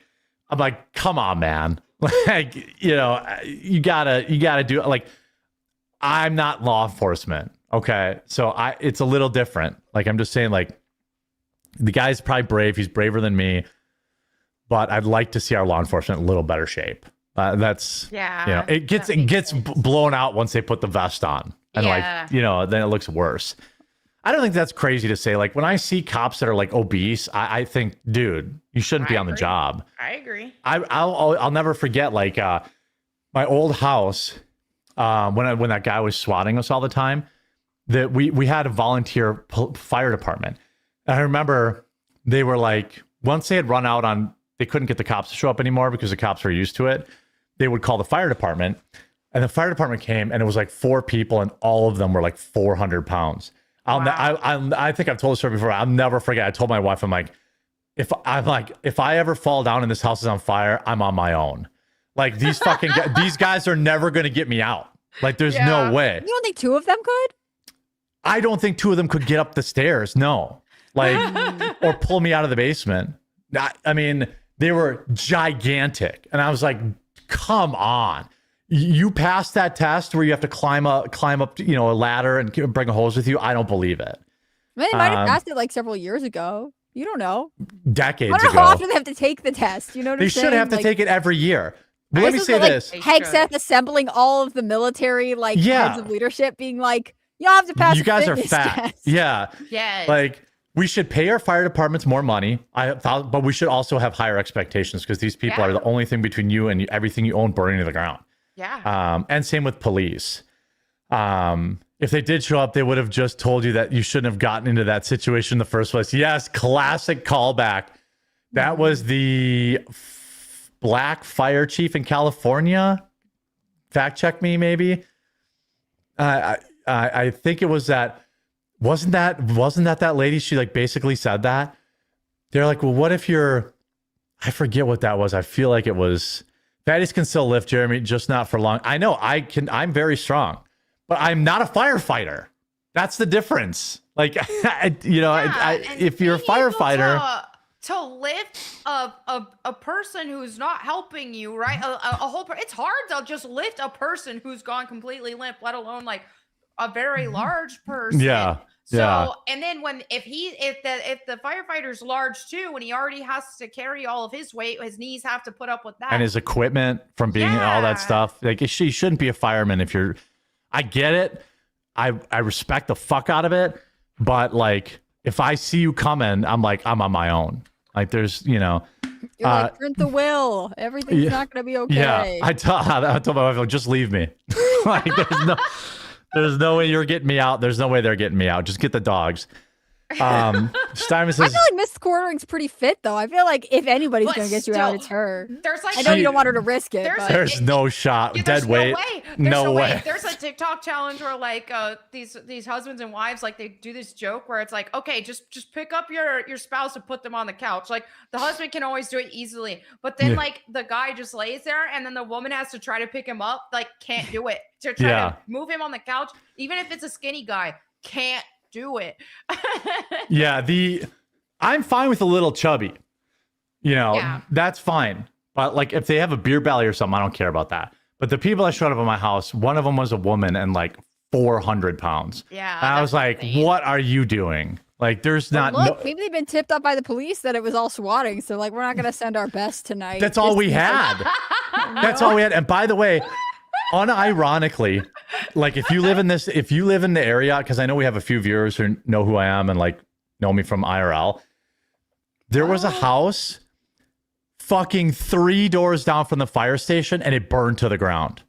I'm like, come on, man. Like, you know, you gotta do it. Like, I'm not law enforcement. Okay. So it's a little different. Like, I'm just saying, like, the guy's probably brave. He's braver than me, but I'd like to see our law enforcement in a little better shape. That's, you know, it gets blown out once they put the vest on and like, you know, then it looks worse. I don't think that's crazy to say. Like when I see cops that are like obese, I think, dude, you shouldn't be on the job. I agree. I'll never forget like my old house when that guy was swatting us all the time, that we had a volunteer fire department. And I remember they were like, once they had run out on, they couldn't get the cops to show up anymore because the cops were used to it. They would call the fire department, and the fire department came, and it was like 4 people, and all of them were like 400 pounds. I think I've told this story before. I'll never forget. I told my wife, I'm like, if I ever fall down and this house is on fire, I'm on my own. Like these these guys are never going to get me out. Like there's no way. You don't think 2 of them could? I don't think 2 of them could get up the stairs. No, like or pull me out of the basement. I mean, they were gigantic, and I was like, come on. You passed that test where you have to climb up, you know, a ladder and bring a hose with you. I don't believe it. I mean, they might have passed it like several years ago. You don't know. Decades ago. I don't know how often they have to take the test. You know what I'm saying? They should have to take it every year. But let me say this. Hegseth assembling all of the military heads of leadership being like, y'all have to pass you guys are fat. Test. Yeah. Yes. Like, we should pay our fire departments more money. But we should also have higher expectations because these people are the only thing between you and everything you own burning to the ground. Yeah. And same with police. If they did show up, they would have just told you that you shouldn't have gotten into that situation in the first place. Yes, classic callback. That was the black fire chief in California. Fact check me, maybe. I think it was that. Wasn't that lady? She like basically said that. They're like, well, what if you're? I forget what that was. I feel like it was. Fatties can still lift, Jeremy, just not for long. I know I can. I'm very strong, but I'm not a firefighter. That's the difference. Like, if you're a firefighter. To lift a person who's not helping you, right? A whole. It's hard to just lift a person who's gone completely limp, let alone like a very large person. Yeah. So, and then if the firefighter's large too, and he already has to carry all of his weight, his knees have to put up with that. And his equipment from being all that stuff. Like, she shouldn't be a fireman if you're, I get it. I respect the fuck out of it. But like, if I see you coming, I'm like, I'm on my own. Like there's, You're like, turn the wheel. Everything's not going to be okay. Yeah. I told my wife, like, just leave me. Like there's no way you're getting me out. There's no way they're getting me out. Just get the dogs. Steinman I says, feel like misquartering's pretty fit, though. I feel like if anybody's But gonna get you out, it's her. There's like I know you don't want her to risk it, there's but there's no shot. Yeah, Dead there's weight. No way. No way. There's a TikTok challenge where like these husbands and wives like they do this joke where it's like, okay, just pick up your spouse and put them on the couch. Like the husband can always do it easily, but then like the guy just lays there and then the woman has to try to pick him up, like can't do it. To try to move him on the couch, even if it's a skinny guy, can't do it. Yeah, I'm fine with a little chubby. You know, that's fine. But like if they have a beer belly or something, I don't care about that. But the people that showed up at my house, one of them was a woman and like 400 pounds. Yeah. And I was like, insane. what are you doing? Like there's But not look, maybe they've been tipped up by the police that it was all swatting. So like we're not gonna send our best tonight. That's all we had. That's all we had. And by the way, unironically, like if you live in the area, because I know we have a few viewers who know who I am and like know me from IRL. There was a house fucking 3 doors down from the fire station and it burned to the ground.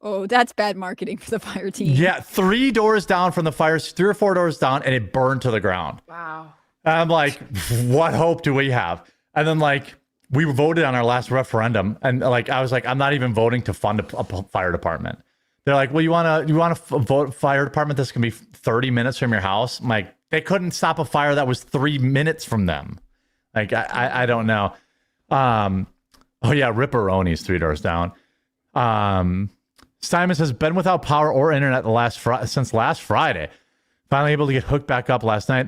Oh, that's bad marketing for the fire team. Yeah, 3 doors down from the fire, 3 or 4 doors down, and it burned to the ground. Wow. And I'm like, what hope do we have? And then like we voted on our last referendum, and like I was like, I'm not even voting to fund a fire department. They're like, well, you want to vote fire department that's gonna be 30 minutes from your house? I'm like, they couldn't stop a fire that was 3 minutes from them. Like I don't know. Oh yeah, Ripperoni's 3 doors down. Steinman says, been without power or internet since last Friday. Finally able to get hooked back up last night.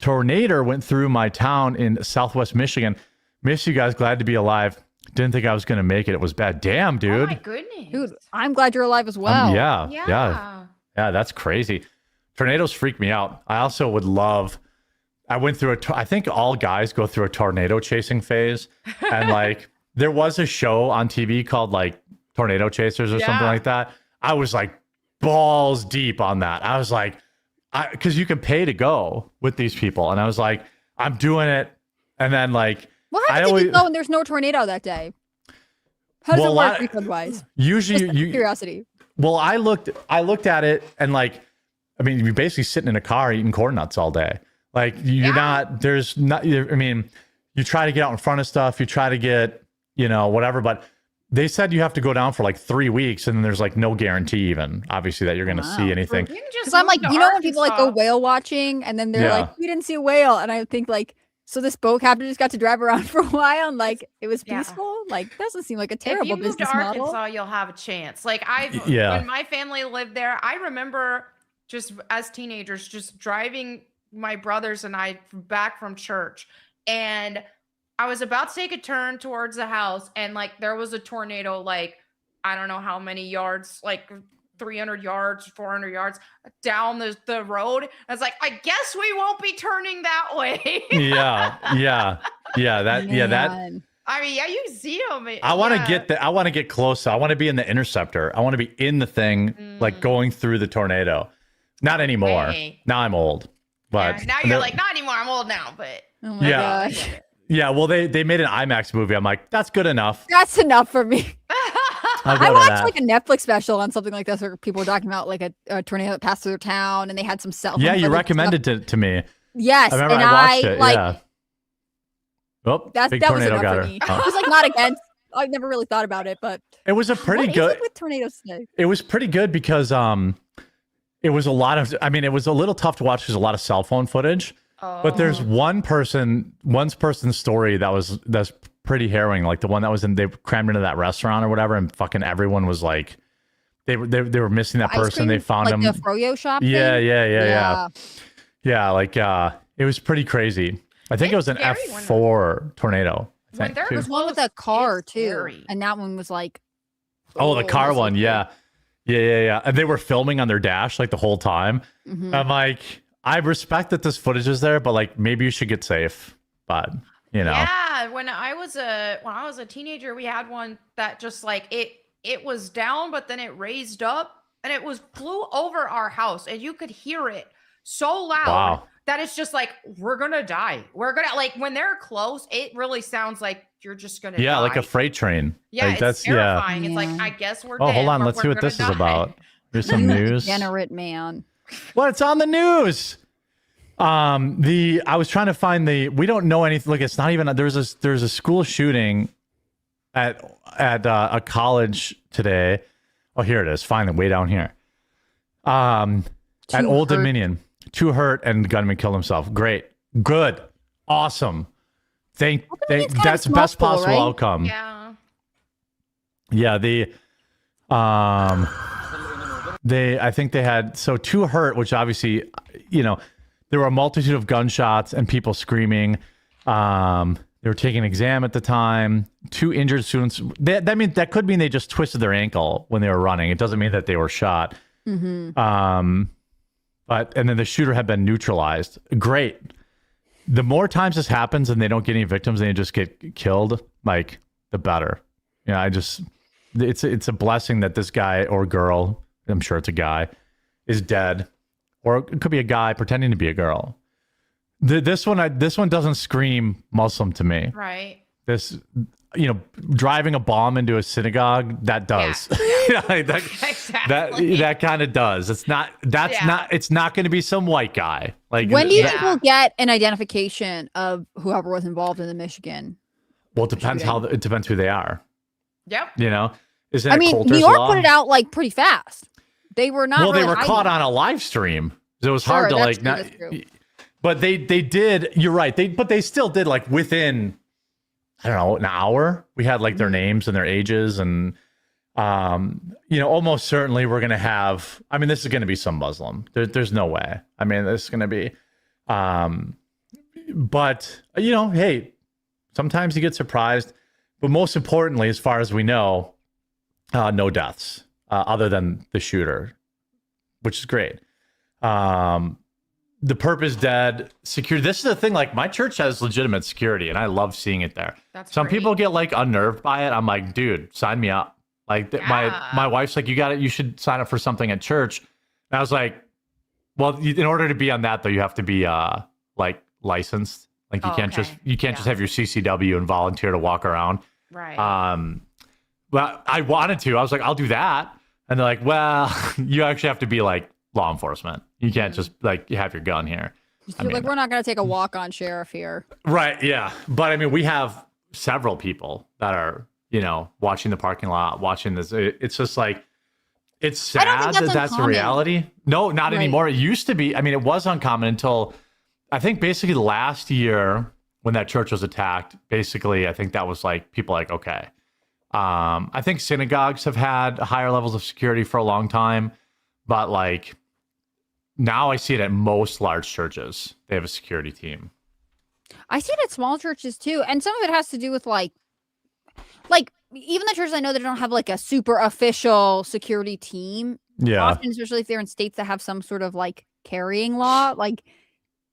Tornado went through my town in Southwest Michigan. Miss you guys. Glad to be alive. Didn't think I was going to make it. It was bad. Damn, Oh dude. my goodness. Dude, I'm glad you're alive as well. Yeah. That's crazy. Tornadoes freak me out. I also would love. I went through I think all guys go through a tornado chasing phase, and like there was a show on TV called like Tornado Chasers or something like that. I was like balls deep on that. I was like, because you can pay to go with these people, and I was like, I'm doing it, and then like. What happens if you go and there's no tornado that day? How does it work refund-wise? Usually, curiosity. Well, I looked at it and like, I mean, you're basically sitting in a car eating corn nuts all day. Like you're not. There's not. I mean, you try to get out in front of stuff. You try to get whatever, but they said you have to go down for like 3 weeks, and then there's like no guarantee even, obviously, that you're going to see anything. Because I'm like, when people like go whale watching, and then they're like, we didn't see a whale, and I think like. So this boat captain just got to drive around for a while and like it was peaceful. Like doesn't seem like a terrible business model. If you move to Arkansas, you'll have a chance. Like when my family lived there, I remember just as teenagers just driving my brothers and I back from church, and I was about to take a turn towards the house, and like there was a tornado, like I don't know how many yards, like 300 yards, 400 yards down the road. I was like, I guess we won't be turning that way. Yeah. That. I mean, you see them. I want to get I want to get close. I want to be in the interceptor. I want to be in the thing, like going through the tornado. Not anymore. Hey. Now I'm old. But now you're like, not anymore. I'm old now. But oh my gosh. Yeah. Well, they made an IMAX movie. I'm like, that's good enough. That's enough for me. I watched like a Netflix special on something like this where people were talking about like a tornado that passed through their town and they had some cell phones. Yeah, you recommended it to me. Yes. I remember I watched it. Like, yeah. Oh, that big was tornado enough got for her. me. I was like not against. I never really thought about it, but it was a pretty what good. Is it with tornadoes today? It was pretty good because it was a lot of. I mean, it was a little tough to watch because a lot of cell phone footage. Oh. But there's one person's story that's pretty harrowing, like the one that was they crammed into that restaurant or whatever, and fucking everyone was like, they were missing that person. They found him. Like the froyo shop. Yeah, thing? Yeah. Like it was pretty crazy. I think it was an F4 tornado. When there was one with a car too, scary. and that one was like. Oh, the car one, yeah. And they were filming on their dash like the whole time. Mm-hmm. I'm like, I respect that this footage is there, but like maybe you should get safe. But Yeah, when I was a teenager, we had one that just like it was down, but then it raised up and it flew over our house, and you could hear it so loud that it's just like we're gonna die. We're gonna like when they're close, it really sounds like you're just gonna die. Like a freight train. Yeah, like, that's terrifying. It's like I guess we're dead. Hold on, but let's see we're what this is gonna die. about. Here's some news. Degenerate man. What's on the news? I was trying to find we don't know anything. Like, it's not even, there's a school shooting at a college today. Oh, here it is. Finally, way down here. At Old Dominion. 2 hurt and the gunman killed himself. Great. Good. Awesome. That's the best possible outcome. Yeah. Yeah, I think they had 2 hurt, which obviously, there were a multitude of gunshots and people screaming. They were taking an exam at the time. 2 injured students. That could mean they just twisted their ankle when they were running. It doesn't mean that they were shot. And then the shooter had been neutralized. Great. The more times this happens and they don't get any victims and they just get killed, like, the better. It's a blessing that this guy or girl, I'm sure it's a guy, is dead. Or it could be a guy pretending to be a girl. This one doesn't scream Muslim to me. Right. This, driving a bomb into a synagogue, that does. Yeah. Exactly. That kind of does. It's not going to be some white guy. Like, when do you think we'll get an identification of whoever was involved in the Michigan? Well, it depends it depends who they are. Yep. Isn't it Coulter's New York law? put it out like pretty fast. They were not. Well, really they were hiding. caught on a live stream. So it was hard to that's true. But they did. You're right. They still did, like, within, I don't know, an hour. We had like their names and their ages, and almost certainly we're gonna have. I mean, this is gonna be some Muslim. There's no way. I mean, this is gonna be. But hey, sometimes you get surprised. But most importantly, as far as we know, no deaths other than the shooter, which is great. The perp is dead. Security. This is the thing. Like, my church has legitimate security, and I love seeing it there. Some people get like unnerved by it. I'm like, dude, sign me up. Like, my wife's like, you should sign up for something at church. And I was like, well, in order to be on that though, you have to be like licensed. Like, you can't just have your CCW and volunteer to walk around. Right. But I wanted to. I was like, I'll do that. And they're like, well, you actually have to be like law enforcement. You can't just like have your gun here. Like, we're not going to take a walk on sheriff here. Right. Yeah. But I mean, we have several people that are, watching the parking lot, watching this. It's just like, it's sad that that's a reality. No, not anymore. It used to be. I mean, it was uncommon until I think basically last year when that church was attacked. Basically, I think that was like, people like, okay. I think synagogues have had higher levels of security for a long time, but like now I see it at most large churches. They have a security team. I see it at small churches too. And some of it has to do with like even the churches I know that don't have like a super official security team. Yeah. Often, especially if they're in states that have some sort of like carrying law, like,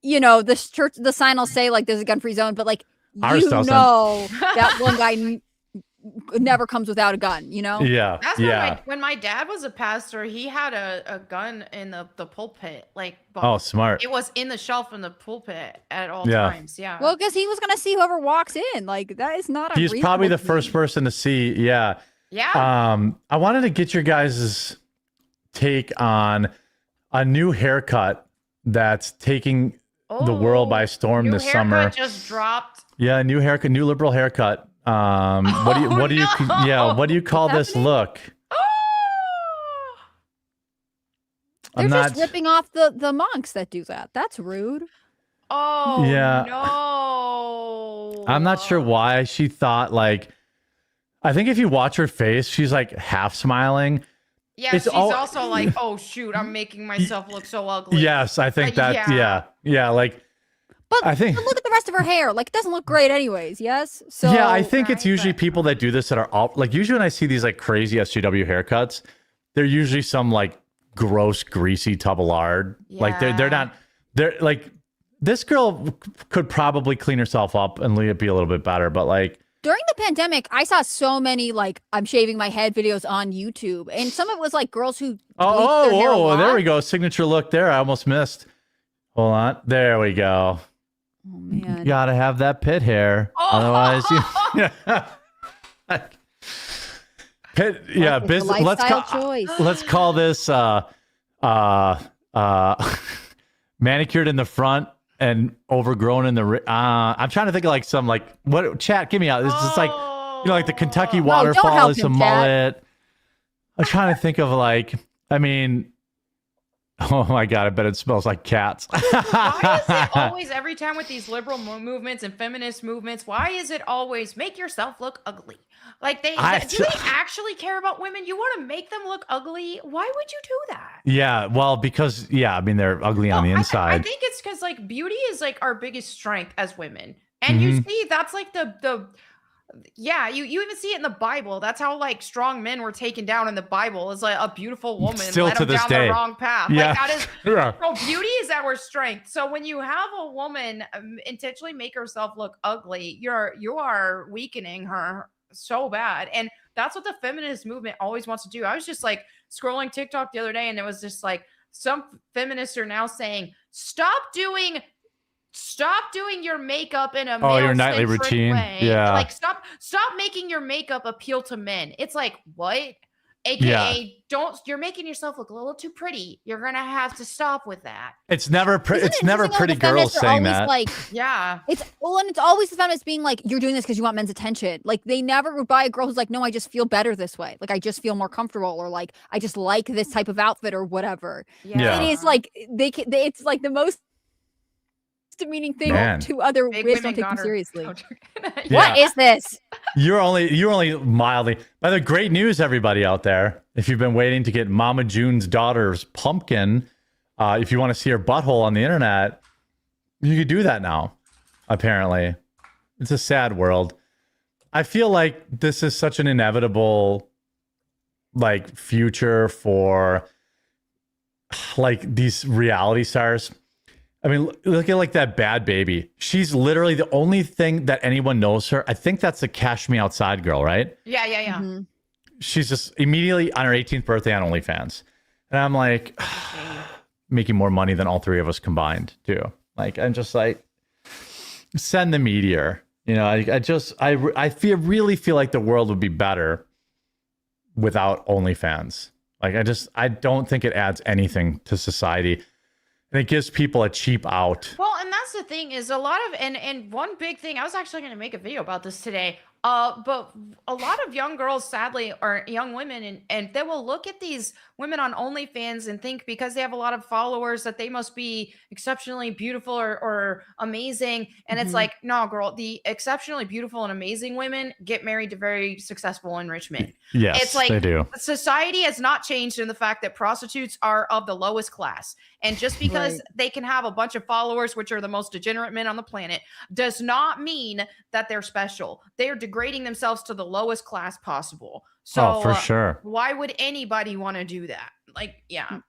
this church, the sign will say like there's a gun-free zone, but like, that one guy never comes without a gun, Yeah. That's when my dad was a pastor, he had a gun in the pulpit. Like, oh, smart. It was in the shelf in the pulpit at all times. Yeah. Well, because he was gonna see whoever walks in. Like, that is not. He's probably the first person to see. Yeah. Yeah. I wanted to get your guys' take on a new haircut that's taking the world by storm this summer. Just dropped. Yeah, new haircut, new liberal haircut. What do you call this look? They're just ripping off the monks that do that. That's rude. Oh yeah. No. I'm not sure why she thought like. I think if you watch her face, she's like half smiling. Yeah, she's also like, oh shoot, I'm making myself look so ugly. Yes, I think that. Yeah, like. But look at the rest of her hair. Like, it doesn't look great anyways, yes? So yeah, I think it's usually people that do this that are all like, usually when I see these like crazy SJW haircuts, they're usually some like gross, greasy tub of lard. Yeah. Like they're like, this girl could probably clean herself up and be a little bit better, but like. During the pandemic, I saw so many like I'm shaving my head videos on YouTube, and some of it was like girls who there we go. Signature look there. I almost missed. Hold on. There we go. Oh man. You gotta have that pit hair. Otherwise pit, yeah, business. Let's call this manicured in the front, and overgrown in the. I'm trying to think of like some like what chat. Give me out. It's just like like the Kentucky don't waterfall help is a him, Chad. mullet. I'm trying to think of like. I mean. Oh my God, I bet it smells like cats. Why is it always, every time with these liberal movements and feminist movements, why is it always make yourself look ugly? Like do they actually care about women? You want to make them look ugly? Why would you do that? Yeah, well, because, I mean, they're ugly on the inside. I think it's because like beauty is like our biggest strength as women. And you see, that's like you even see it in the Bible. That's how like strong men were taken down in the Bible. It's like a beautiful woman Still led to them this down day. the wrong path. Yeah. Like that is Yeah. so beauty is our strength. So when you have a woman intentionally make herself look ugly, you are weakening her so bad. And that's what the feminist movement always wants to do. I was just like scrolling TikTok the other day, and it was just like some feminists are now saying, stop doing your makeup in a your nightly male-centric routine. way. Yeah. Like stop making your makeup appeal to men. It's like, what? AKA you're making yourself look a little too pretty. You're gonna have to stop with that. It's never pretty girls saying that. Like, yeah. and it's always the feminists being like, you're doing this because you want men's attention. Like they never would buy a girl who's like, no, I just feel better this way. Like I just feel more comfortable, or like I just like this type of outfit or whatever. Yeah. It is like it's like the most demeaning thing to other women don't take them seriously. What is this? You're only mildly. By the way, great news, everybody out there. If you've been waiting to get Mama June's daughter's pumpkin, if you want to see her butthole on the internet, you could do that now. Apparently, it's a sad world. I feel like this is such an inevitable, like, future for like these reality stars. I mean, look at like that Bad Baby. She's literally the only thing that anyone knows her. I think that's the Cash Me Outside girl, right? Yeah. Mm-hmm. She's just immediately on her 18th birthday on OnlyFans. And I'm like, making more money than all three of us combined, too. Like, I'm just like, send the meteor. You know, I really feel like the world would be better without OnlyFans. Like, I don't think it adds anything to society. And it gives people a cheap out. Well, and that's the thing is a lot of, and one big thing, I was actually going to make a video about this today. But a lot of young girls, sadly, or young women, and they will look at these women on OnlyFans and think because they have a lot of followers that they must be exceptionally beautiful or amazing. And it's like, no, girl, the exceptionally beautiful and amazing women get married to very successful and rich men. Yes, it's like they do. Society has not changed in the fact that prostitutes are of the lowest class. And just because they can have a bunch of followers, which are the most degenerate men on the planet, does not mean that they're special. They are degrading themselves to the lowest class possible. So for sure. Why would anybody want to do that? Like, yeah.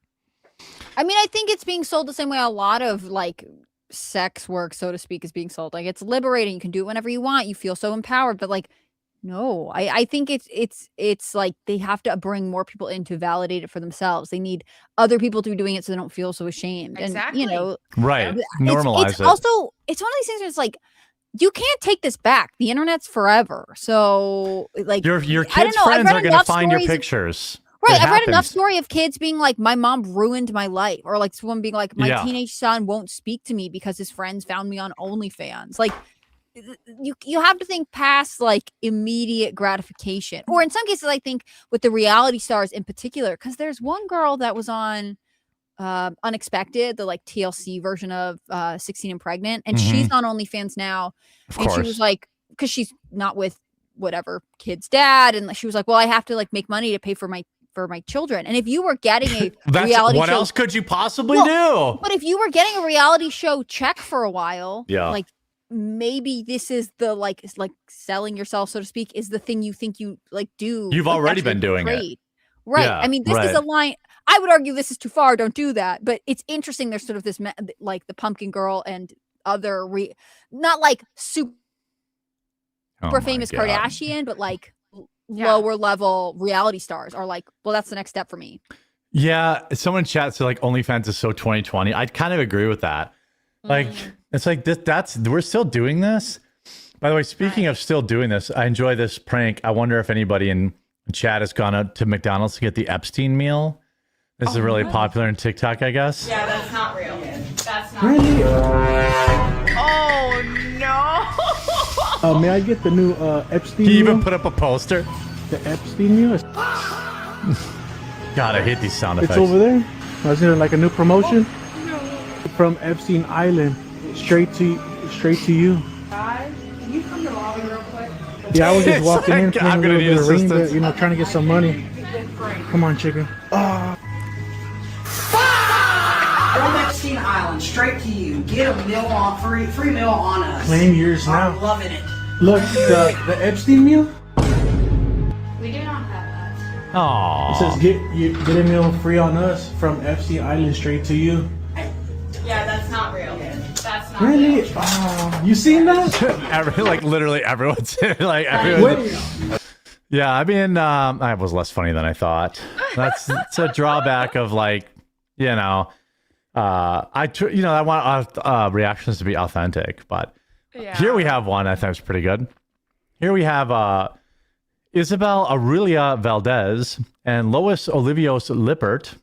I mean, I think it's being sold the same way a lot of like sex work, so to speak, is being sold. Like it's liberating. You can do it whenever you want. You feel so empowered. But like, no, I think it's like they have to bring more people in to validate it for themselves. They need other people to be doing it so they don't feel so ashamed. Exactly. And, you know, right. Normalize it's it. Also, it's one of these things where it's like, you can't take this back. The internet's forever. So like your kids' friends are going to find your pictures. Right. I've read enough story of kids being like, my mom ruined my life. Or like someone being like, my teenage son won't speak to me because his friends found me on OnlyFans. Like you have to think past like immediate gratification. Or in some cases, I think with the reality stars in particular, because there's one girl that was on Unexpected, the like TLC version of 16 and Pregnant, and she's on OnlyFans now. And she was like, because she's not with whatever kid's dad, and she was like, well, I have to like make money to pay for my children. And if you were getting a reality what show, else could you possibly do? But if you were getting a reality show check for a while, like maybe this is the like selling yourself, so to speak, is the thing you think you like do. You've already been doing it. Right. Yeah, I mean, this is a line. I would argue this is too far. Don't do that. But it's interesting. There's sort of this like the Pumpkin Girl and other not like super famous Kardashian, but like lower level reality stars are like, well, that's the next step for me. Yeah. Someone in chat said like OnlyFans is so 2020. I kind of agree with that. Like, it's like we're still doing this. By the way, speaking of still doing this, I enjoy this prank. I wonder if anybody in chat has gone out to McDonald's to get the Epstein meal. This is really popular in TikTok, I guess. Yeah, that's not real. That's not real. May I get the new Epstein He even meal? put up a poster. The Epstein meal? God, I hate these sound effects. It's over there. Was it like a new promotion? From Epstein Island, straight to you. Guys, can you come to the lobby real quick? Yeah, I was just It's walking in, like, playing I'm a gonna little need bit of ring, assistance. you know, trying to get some money. Come on, chicken. From Epstein Island, straight to you. Get a meal on free meal on us. Claim yours now. I'm loving it. Look, the Epstein meal. We do not have that. It Aww. says get a meal free on us from Epstein Island straight to you. Yeah, that's not real. That's not Really? real. Oh, you seen that? Like literally everyone's like everyone. Wait. Yeah, I mean, that was less funny than I thought. It's a drawback of like, you know, I want reactions to be authentic, but here we have one I thought was pretty good. Here we have Isabel Aurelia Valdez and Lois Olivios Lippert.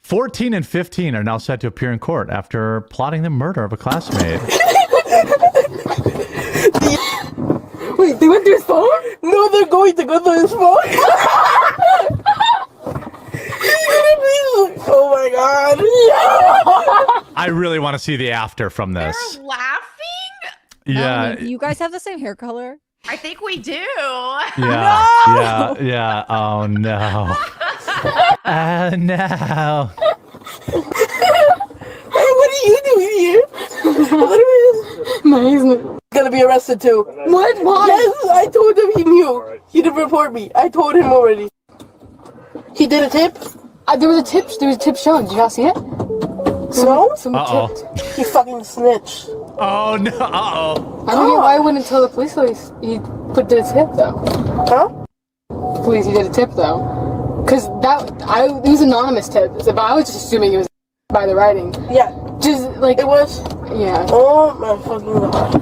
14 and 15 are now set to appear in court after plotting the murder of a classmate. Wait, they went to his phone? No, they're going to go to his phone. Oh my god. I really want to see the after from this. They're laughing? Yeah. Melanie, do you guys have the same hair color? I think we do. Yeah. Yeah. Oh no. No. Hey, what are you doing here? No, he's gonna be arrested too. What? Why? Yes, I told him he knew. He didn't report me. I told him already. He did a tip? There was a tip shown. Did you guys see it? No? Uh-oh. He fucking snitched. Oh no. Uh-oh. I don't get why I wouldn't tell the police though. He did a tip though. Huh? Police, he did a tip though. Cause it was an anonymous tip, but I was just assuming it was by the writing. Yeah. Just like It was? Yeah. Oh my fucking god.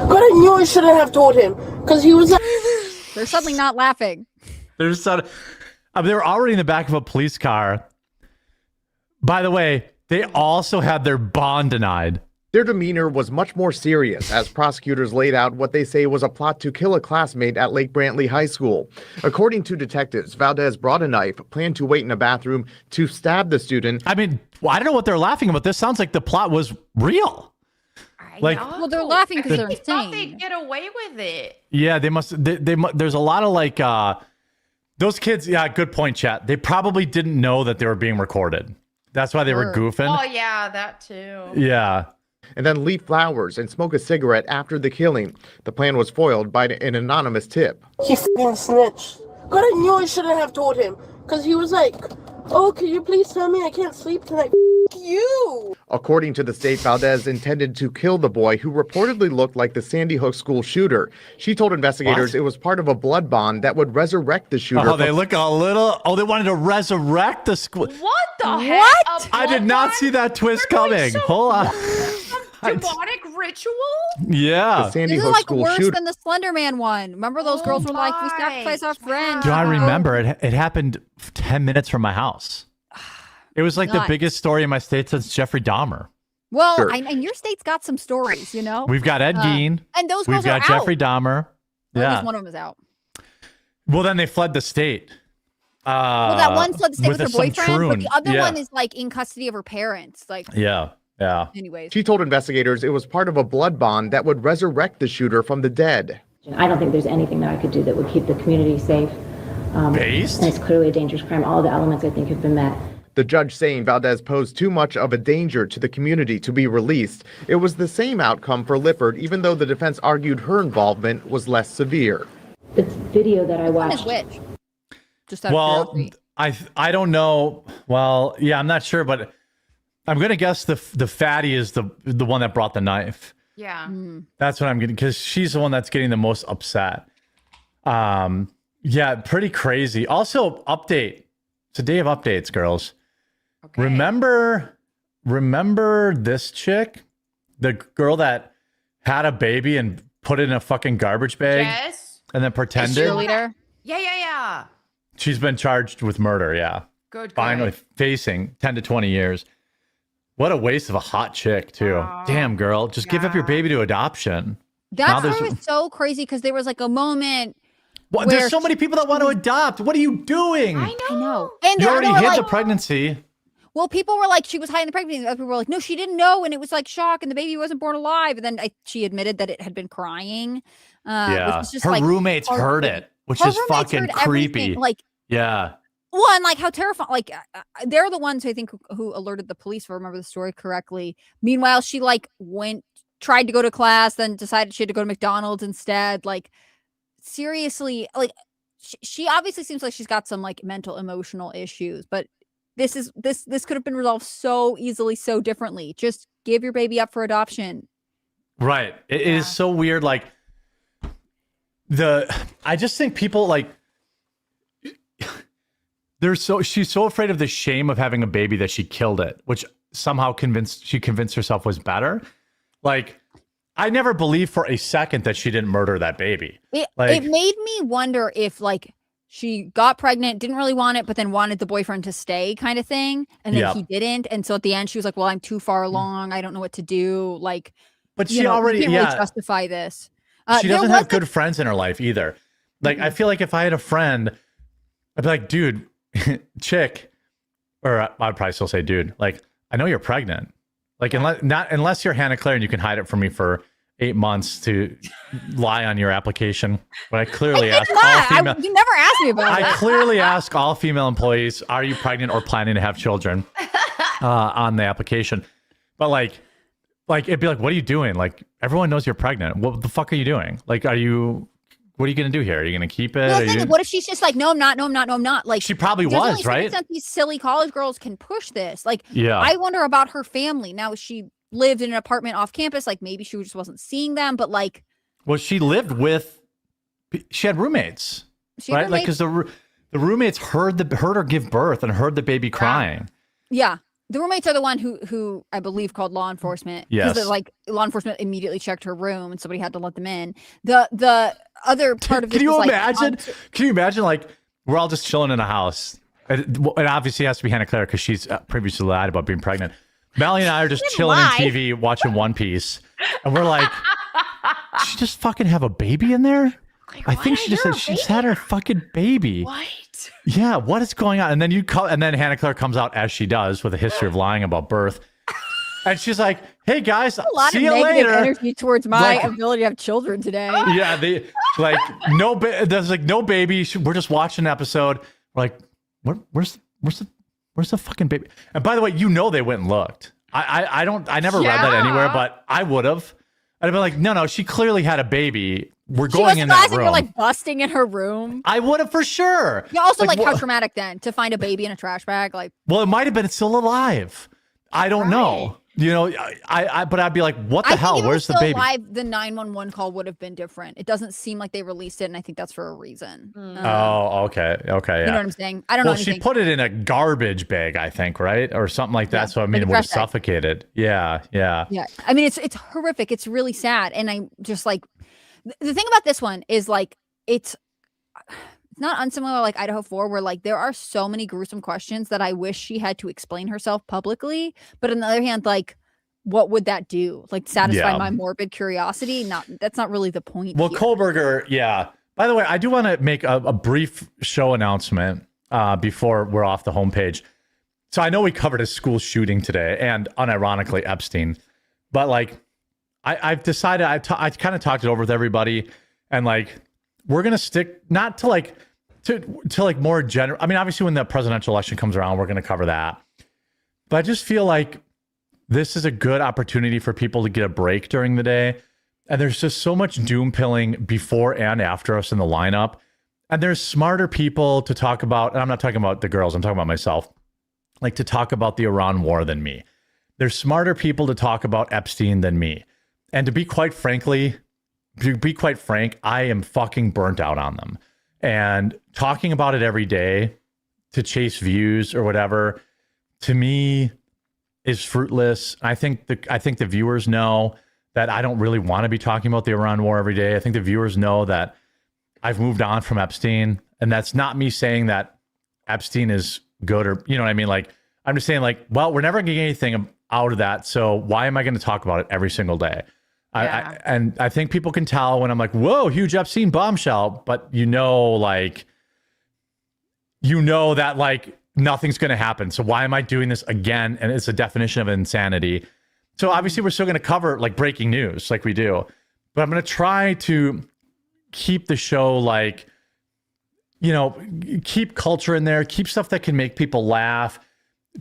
But I knew I shouldn't have told him. Cause he was like... They're suddenly not laughing. There's they were already in the back of a police car. By the way, they also had their bond denied. Their demeanor was much more serious as prosecutors laid out what they say was a plot to kill a classmate at Lake Brantley High School. According to detectives, Valdez brought a knife, planned to wait in a bathroom to stab the student. I mean, I don't know what they're laughing about. This sounds like the plot was real. I Like- know. Well, they're laughing 'cause they're I thought insane. they'd get away with it. Yeah, they must. There's a lot of like those kids. Yeah, good point, chat. They probably didn't know that they were being recorded. That's why they were Sure. goofing. Oh yeah, that too. Yeah. And then leave flowers and smoke a cigarette after the killing. The plan was foiled by an anonymous tip. He fucking snitched. But I knew I shouldn't have told him. Cause he was like, oh, can you please tell me I can't sleep tonight? F you! According to the state, Valdez intended to kill the boy who reportedly looked like the Sandy Hook school shooter. She told investigators What? it was part of a blood bond that would resurrect the shooter. Oh, they look a little. Oh, they wanted to resurrect the school. What the What? heck? A I did not bloodline? see that twist They're doing coming. some Hold on. Demonic ritual? Yeah. The Sandy This is Hook like school worse shooter. than the Slender Man one. Remember those Oh girls were like, we my. sacrificed our friend. Do I to go-" remember it? It happened 10 minutes from my house. It was like the Nuts. biggest story in my state since Jeffrey Dahmer. Well, Sure. and your state's got some stories, you know? We've got Ed Gein. And those We've girls got are Jeffrey out. Dahmer. Or at Yeah. least one of them is out. Well, then they fled the state. Well, that one fled the state with her some boyfriend, but troon. the other Yeah. one is like in custody of her parents. Like, Yeah. Yeah. anyways. She told investigators it was part of a blood bond that would resurrect the shooter from the dead. I don't think there's anything that I could do that would keep the community safe. Based? And it's clearly a dangerous crime. All the elements, I think, have been met. The judge saying Valdez posed too much of a danger to the community to be released. It was the same outcome for Lippert, even though the defense argued her involvement was less severe. The video that I One is watched. which? Just out of Well, curiosity. I don't know. Well, yeah, I'm not sure, but I'm gonna guess the fatty is the one that brought the knife. Yeah. That's what I'm getting, because she's the one that's getting the most upset. Yeah, pretty crazy. Also, update. It's a day of updates, girls. Okay. Remember this chick, the girl that had a baby and put it in a fucking garbage bag Yes. and then pretended? Cheerleader. Yeah. She's been charged with murder. Yeah, Good. finally facing 10 to 20 years. What a waste of a hot chick too. Damn, girl, just give up your yeah. baby to adoption. That there's- story was so crazy because there was like a moment. Well, where there's so many people that want to adopt. What are you doing? I know. And You the already other, hid like, the pregnancy. well, people were like, she was hiding the pregnancy. Other people were like, no, she didn't know, and it was like shock, and the baby wasn't born alive. And then she admitted that it had been crying. Which was just her like roommates heard it, which her is roommates fucking heard creepy. everything, like, Yeah. well, and like how terrifying. Like they're the ones who I think who alerted the police, if I remember the story correctly. Meanwhile, she like tried to go to class, then decided she had to go to McDonald's instead. Like seriously, like she obviously seems like she's got some like mental emotional issues, but this could have been resolved so easily, so differently. Just give your baby up for adoption. Right. It is so weird. Like I just think people like she's so afraid of the shame of having a baby that she killed it, which somehow she convinced herself was better. Like, I never believed for a second that she didn't murder that baby. It made me wonder if like she got pregnant, didn't really want it, but then wanted the boyfriend to stay kind of thing. And then he didn't. And so at the end she was like, well, I'm too far along. I don't know what to do. Like, but she already can't really justify this. She doesn't have good friends in her life either. Like, I feel like if I had a friend, I'd be like, dude, chick, or I'd probably still say, dude, like, I know you're pregnant. Like, unless you're Hannah Claire and you can hide it from me for 8 months to lie on your application. But I clearly asked all female. You never asked me about it. I clearly ask all female employees, are you pregnant or planning to have children on the application? But like it'd be like, what are you doing? Like, everyone knows you're pregnant. What the fuck are you doing? Like, what are you going to do here? Are you going to keep it? What if she's just like, no, I'm not, no, I'm not, no, I'm not. Like, she probably there's was, only right? extent these silly college girls can push this. Like, Yeah. I wonder about her family. Now, she lived in an apartment off campus. Like, maybe she just wasn't seeing them, but like. Well, she had roommates, right? Like, because the roommates heard her give birth and heard the baby crying. Yeah. The roommates are the one who I believe called law enforcement. Yes. Because like law enforcement immediately checked her room and somebody had to let them in. The other part of this Can you was, imagine? Like, can you imagine, like, we're all just chilling in a house. It obviously has to be Hannah Claire because she's previously lied about being pregnant. Melanie and I are just chilling in TV watching One Piece. And we're like, did she just fucking have a baby in there? Like, I think she just said she's had her fucking baby. What? Yeah, what is going on? And then then Hannah Claire comes out as she does with a history of lying about birth. And she's like, hey guys, a lot see of you negative later. energy towards my ability to have children today. Yeah, there's like no baby. We're just watching an episode. We're like, where's the fucking baby? And by the way, they went and looked. I never read that anywhere, but I would have. I'd be like, no, she clearly had a baby. We're going in that room. You're like busting in her room. I would have for sure. Yeah. Also, like how traumatic then to find a baby in a trash bag. Like, well, it might have been still alive. I don't know. But I'd be like, what the hell? Where's the baby? Alive, the 911 call would have been different. It doesn't seem like they released it, and I think that's for a reason. Oh, okay. Yeah. You know what I'm saying? I don't know. Well, she put it in a garbage bag, I think, right? Or something like that. So, I mean, it would have suffocated. Yeah. I mean, it's horrific. It's really sad. And I'm just like, the thing about this one is like, it's not unsimilar like Idaho 4, where like there are so many gruesome questions that I wish she had to explain herself publicly. But on the other hand, like, what would that do? Like, satisfy my morbid curiosity? That's not really the point. Well, here. Kohlberger, yeah. By the way, I do want to make a brief show announcement before we're off the homepage. So I know we covered a school shooting today, and unironically Epstein, but like I've decided I kind of talked it over with everybody, and like we're gonna stick not to like to like more general. I mean, obviously when the presidential election comes around, we're gonna cover that, but I just feel like this is a good opportunity for people to get a break during the day. And there's just so much doom pilling before and after us in the lineup. And there's smarter people to talk about. And I'm not talking about the girls, I'm talking about myself. Like, to talk about the Iran war than me. There's smarter people to talk about Epstein than me. And to be quite frank, I am fucking burnt out on them. And talking about it every day to chase views or whatever, to me, is fruitless. I think the viewers know that I don't really want to be talking about the Iran war every day. I think the viewers know that I've moved on from Epstein, and that's not me saying that Epstein is good, or you know what I mean. Like, I'm just saying, like, well, we're never getting anything out of that, so why am I going to talk about it every single day? Yeah. And I think people can tell when I'm like, whoa, huge Epstein bombshell, but that like nothing's going to happen. So why am I doing this again? And it's a definition of insanity. So obviously we're still going to cover like breaking news like we do, but I'm going to try to keep the show like, keep culture in there, keep stuff that can make people laugh,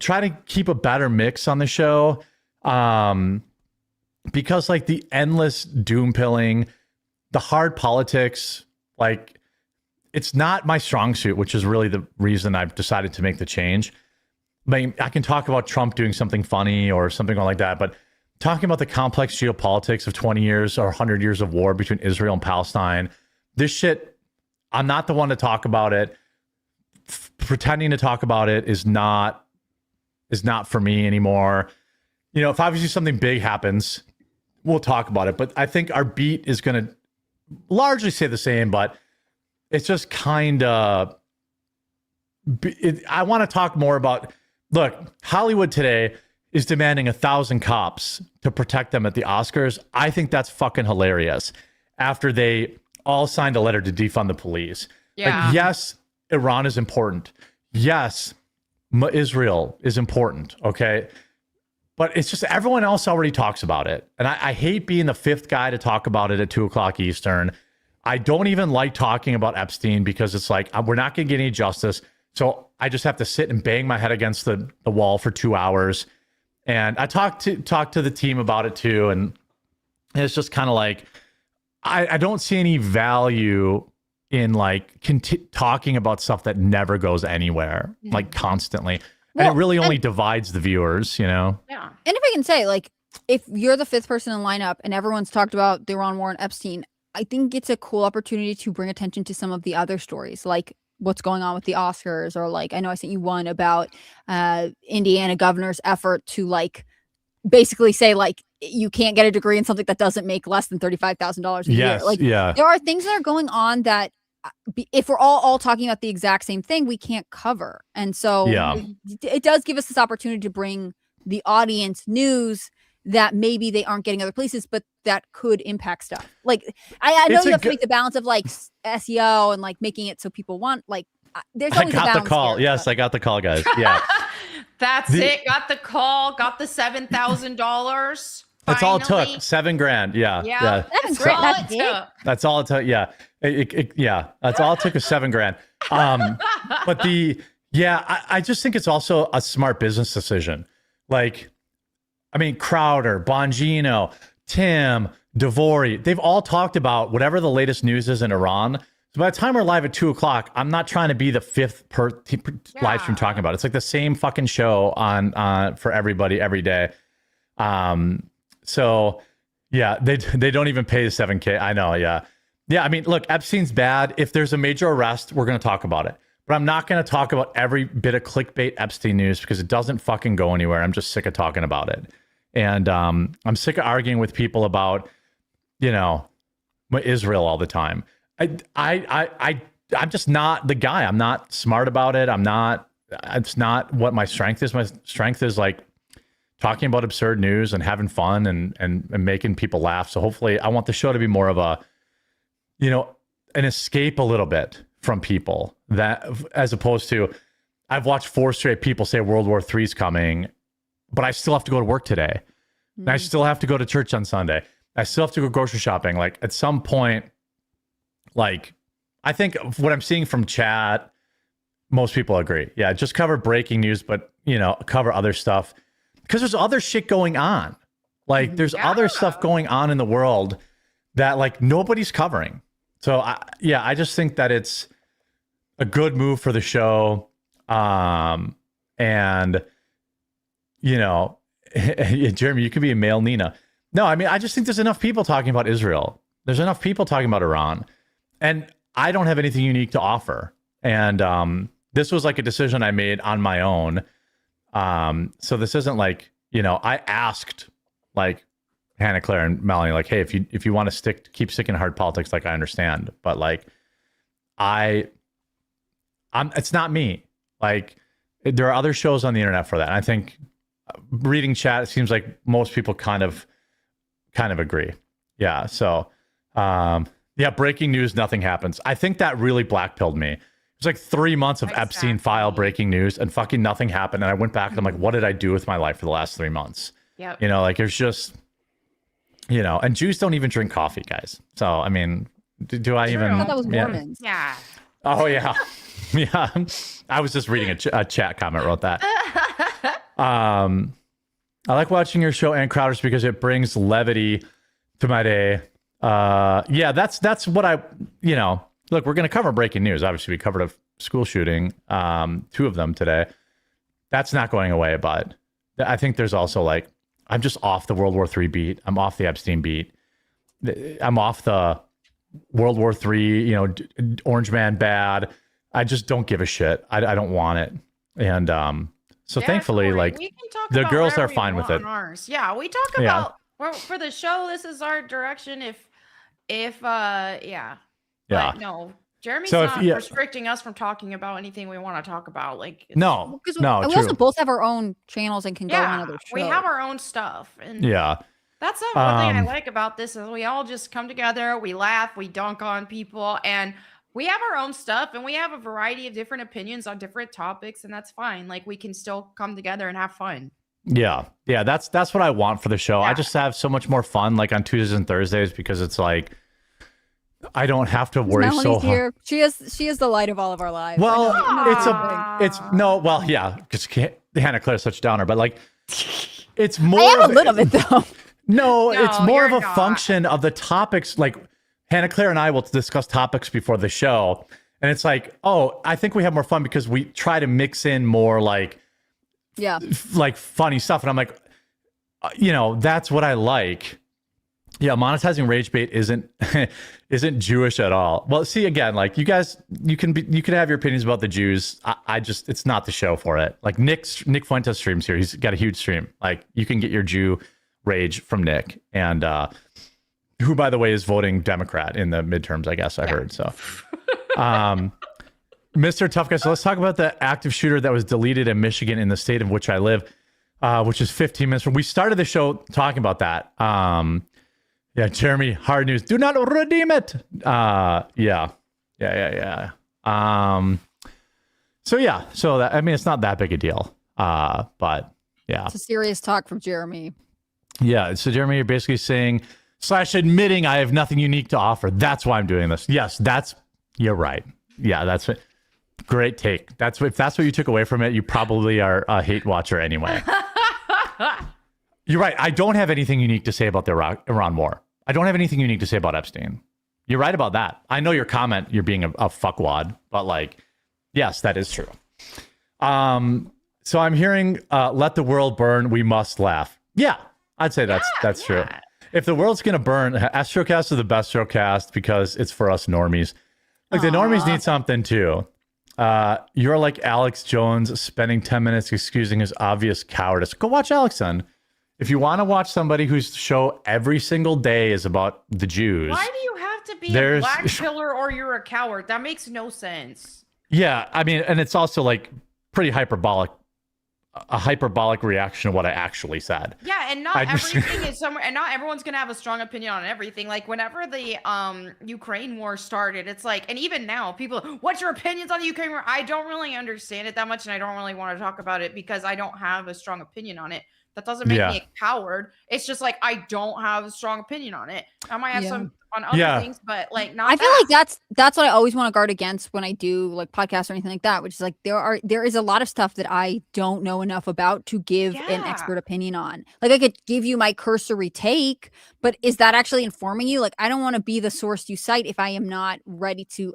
try to keep a better mix on the show. Because like the endless doom pilling, the hard politics, like it's not my strong suit, which is really the reason I've decided to make the change. I can talk about Trump doing something funny or something like that, but talking about the complex geopolitics of 20 years or 100 years of war between Israel and Palestine, this shit, I'm not the one to talk about it. Pretending to talk about it is not for me anymore. If obviously something big happens, we'll talk about it. But I think our beat is going to largely stay the same, but it's just kind of, I want to talk more about, look, Hollywood today is demanding 1,000 cops to protect them at the Oscars. I think that's fucking hilarious. After they all signed a letter to defund the police. Yeah. Like, yes, Iran is important. Yes, Israel is important. Okay. But it's just everyone else already talks about it. And I hate being the fifth guy to talk about it at 2:00 Eastern. I don't even like talking about Epstein because it's like, we're not going to get any justice. So I just have to sit and bang my head against the wall for 2 hours. And I talked to the team about it too. And it's just kind of like, I don't see any value in like talking about stuff that never goes anywhere, like constantly. Well, and it really only divides the viewers, Yeah. And if I can say, like, if you're the fifth person in lineup and everyone's talked about the Iran war and Epstein, I think it's a cool opportunity to bring attention to some of the other stories, like what's going on with the Oscars, or like, I know I sent you one about Indiana governor's effort to like basically say like you can't get a degree in something that doesn't make less than $35,000 a year. Like, there are things that are going on that if we're all talking about the exact same thing, we can't cover. And so it does give us this opportunity to bring the audience news that maybe they aren't getting other places, but that could impact stuff. Like, I know you have to make the balance of like SEO and like making it so people want, like, there's always a balance. I got the call. Yes, I got the call, guys. Yeah. That's it. Got the call. Got the $7,000. That's all it took. $7,000. Yeah. That's great. That's all it took. Yeah. That's all it took was $7,000. But I just think it's also a smart business decision. Like, I mean, Crowder, Bongino, Tim, Devori, they've all talked about whatever the latest news is in Iran. So by the time we're live at 2:00, I'm not trying to be the fifth live stream talking about it. It's like the same fucking show on for everybody every day. So yeah, they don't even pay the $7,000. I know. Yeah. I mean, look, Epstein's bad. If there's a major arrest, we're going to talk about it. But I'm not going to talk about every bit of clickbait Epstein news because it doesn't fucking go anywhere. I'm just sick of talking about it. And I'm sick of arguing with people about, Israel all the time. I'm just not the guy. I'm not smart about it. It's not what my strength is. My strength is like talking about absurd news and having fun and making people laugh. So hopefully I want the show to be more of a, an escape a little bit from people, that as opposed to, I've watched 4 straight people say World War III is coming, but I still have to go to work today. And I still have to go to church on Sunday. I still have to go grocery shopping. Like at some point, like I think what I'm seeing from chat, most people agree. Yeah, just cover breaking news, but cover other stuff because there's other shit going on. Like there's other stuff going on in the world that like nobody's covering. So I just think that it's a good move for the show. And Jeremy, you could be a male Nina. No, I mean, I just think there's enough people talking about Israel. There's enough people talking about Iran. And I don't have anything unique to offer. And this was like a decision I made on my own. So this isn't like, I asked like Hannah Claire and Melanie, like, hey, if you want to keep sticking to hard politics, like I understand. But like it's not me. Like there are other shows on the internet for that. And I think reading chat, it seems like most people kind of agree. Yeah. So, breaking news, nothing happens. I think that really blackpilled me. It was like 3 months of Epstein file breaking news and fucking nothing happened. And I went back and I'm like, what did I do with my life for the last 3 months? Yeah. You know, like it's just, you know, and Jews don't even drink coffee, guys. So, I mean, do I even? I thought that was Mormons. Yeah. Oh, yeah. Yeah. I was just reading a chat comment, wrote that. I like watching your show and Crowders because it brings levity to my day. Yeah, that's what I, you know, look, we're going to cover breaking news. Obviously, we covered a school shooting, 2 of them today. That's not going away, but I think there's also like, I'm just off the World War III beat. I'm off the Epstein beat. I'm off the World War III, you know, Orange Man bad. I just don't give a shit. I don't want it. And so thankfully, Corey, like we can talk the about girls whatever are we fine with want it. on ours. Yeah, we talk about well, for the show. This is our direction. Yeah. But no, Jeremy's So not restricting us from talking about anything we want to talk about. Like no, Because no, we true. also both have our own channels and can go on other shows. we have our own stuff, and Yeah. that's one thing I like about this is we all just come together, we laugh, we dunk on people, and we have our own stuff, and we have a variety of different opinions on different topics, and that's fine. Like we can still come together and have fun. Yeah. That's what I want for the show. I just have so much more fun, like on Tuesdays and Thursdays, because it's like I don't have to worry so hard. She is the light of all of our lives. Well, because Hannah Claire's such a downer, but like it's more. I am a little bit though. No, it's more of a not. function of the topics. Like Hannah Claire and I will discuss topics before the show, and it's like, oh, I think we have more fun because we try to mix in more like funny stuff, and I'm like, you know, that's what I like. Yeah, monetizing rage bait isn't Jewish at all. Well, see, again, like you guys, you can have your opinions about the Jews. I just, it's not the show for it. Like Nick Fuentes streams here. He's got a huge stream. Like you can get your Jew rage from Nick, and who, by the way, is voting Democrat in the midterms. I guess I heard. So, Mr. Tough Guy. So let's talk about the active shooter that was deleted in Michigan, in the state of which I live, which is 15 minutes from. We started the show talking about that. Yeah, Jeremy, hard news. Do not redeem it. Yeah. So that, I mean, it's not that big a deal. But yeah. It's a serious talk from Jeremy. Yeah. So Jeremy, you're basically saying / admitting I have nothing unique to offer. That's why I'm doing this. Yes, you're right. Yeah, that's it. Great take. If that's what you took away from it, you probably are a hate watcher anyway. You're right. I don't have anything unique to say about the Iran war. I don't have anything unique to say about Epstein. You're right about that. I know your comment, you're being a fuckwad, but like, yes, that is true. So I'm hearing, let the world burn, we must laugh. Yeah, I'd say that's true. If the world's going to burn, Astrocast is the best showcast because it's for us normies. Like the normies need something too. You're like Alex Jones spending 10 minutes excusing his obvious cowardice. Go watch Alex then. If you want to watch somebody whose show every single day is about the Jews. Why do you have to be a black pillar or you're a coward? That makes no sense. Yeah, I mean, and it's also like pretty hyperbolic, a hyperbolic reaction to what I actually said. Yeah, and not everything is somewhere, and not everyone's gonna have a strong opinion on everything. Like whenever the Ukraine war started, it's like, and even now, people, what's your opinions on the Ukraine war? I don't really understand it that much, and I don't really want to talk about it because I don't have a strong opinion on it. That doesn't make me a coward. It's just like I don't have a strong opinion on it. I might have some on other things, but like not. I feel like that's what I always want to guard against when I do like podcasts or anything like that, which is like there is a lot of stuff that I don't know enough about to give an expert opinion on. Like I could give you my cursory take, but is that actually informing you? Like I don't want to be the source you cite if I am not ready to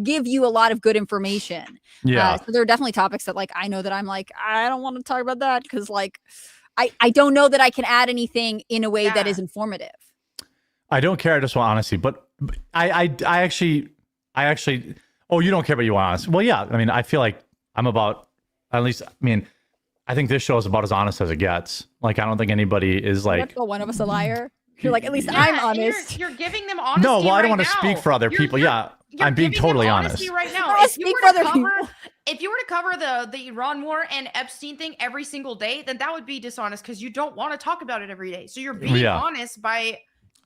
give you a lot of good information. So there are definitely topics that like I know that I'm like I don't want to talk about that because like I don't know that I can add anything in a way that is informative. I don't care. I just want honesty. But I actually oh, you don't care, but you want honesty. Well, yeah. I mean, I feel like I'm about, at least, I mean, I think this show is about as honest as it gets. Like, I don't think anybody is like, let's call one of us a liar. You're like, at least I'm honest. You're giving them honesty. No, well, I don't want to now. speak for other people. I'm being totally honest right now. If you were to cover the Iran war and Epstein thing every single day, then that would be dishonest because you don't want to talk about it every day. So you're being honest by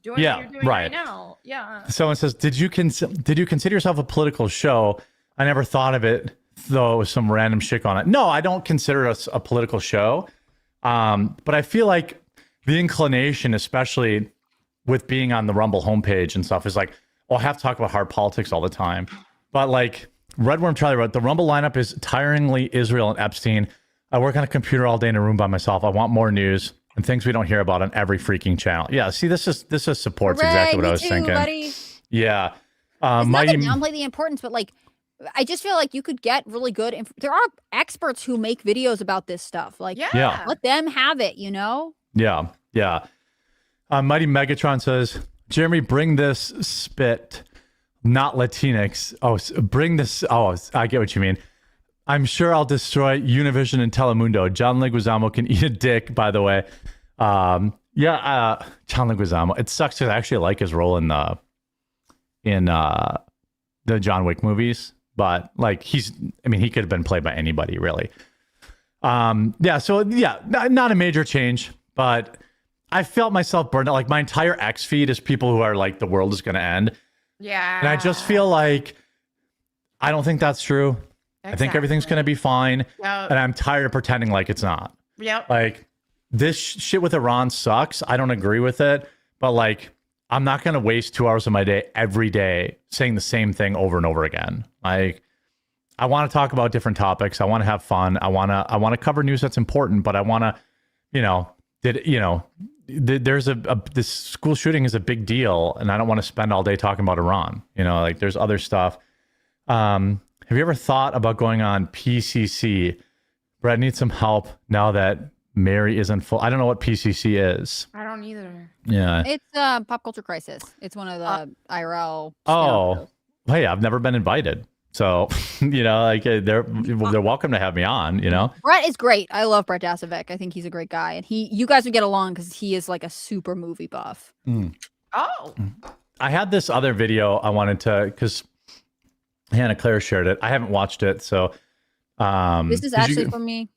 doing Yeah, what you're doing right. now. Yeah. Someone says, did you consider yourself a political show? I never thought of it, though, with some random shit on it. No, I don't consider us a political show. But I feel like the inclination, especially with being on the Rumble homepage and stuff, is like, oh, I have to talk about hard politics all the time. But like Redworm Charlie wrote, the Rumble lineup is tiringly Israel and Epstein. I work on a computer all day in a room by myself. I want more news and things we don't hear about on every freaking channel. Yeah, see, this supports Hooray, exactly what me I was too, thinking. buddy. Yeah. It's not to Mighty, downplay the importance, but like, I just feel like you could get really good. There are experts who make videos about this stuff. Like, Yeah. let them have it, you know? yeah. Mighty Megatron says, Jeremy, bring this spit, not Latinx. Oh, bring this. Oh, I get what you mean. I'm sure I'll destroy Univision and Telemundo. John Leguizamo can eat a dick, by the way. John Leguizamo. It sucks because I actually like his role in the John Wick movies, but like he could have been played by anybody, really. Not a major change, but I felt myself burned out. Like my entire X feed is people who are like, the world is going to end. Yeah. And I just feel like, I don't think that's true. I think everything's going to be fine. Yep. And I'm tired of pretending like it's not. Yep. Like this shit with Iran sucks. I don't agree with it, but like, I'm not going to waste 2 hours of my day every day saying the same thing over and over again. Like, I want to talk about different topics. I want to have fun. I want to cover news that's important, but I want to, there's this school shooting is a big deal, and I don't want to spend all day talking about Iran. Like there's other stuff. Have you ever thought about going on PCC? Brett needs some help now that Mary isn't full. I don't know what PCC is. I don't either. Yeah. It's Pop Culture Crisis. It's one of the IRL. Oh, hey, I've never been invited. So, they're welcome to have me on, Brett is great. I love Brett Dasovic. I think he's a great guy. And you guys would get along because he is like a super movie buff. Oh. I had this other video I wanted to, because Hannah Claire shared it. I haven't watched it. So, this is actually for me.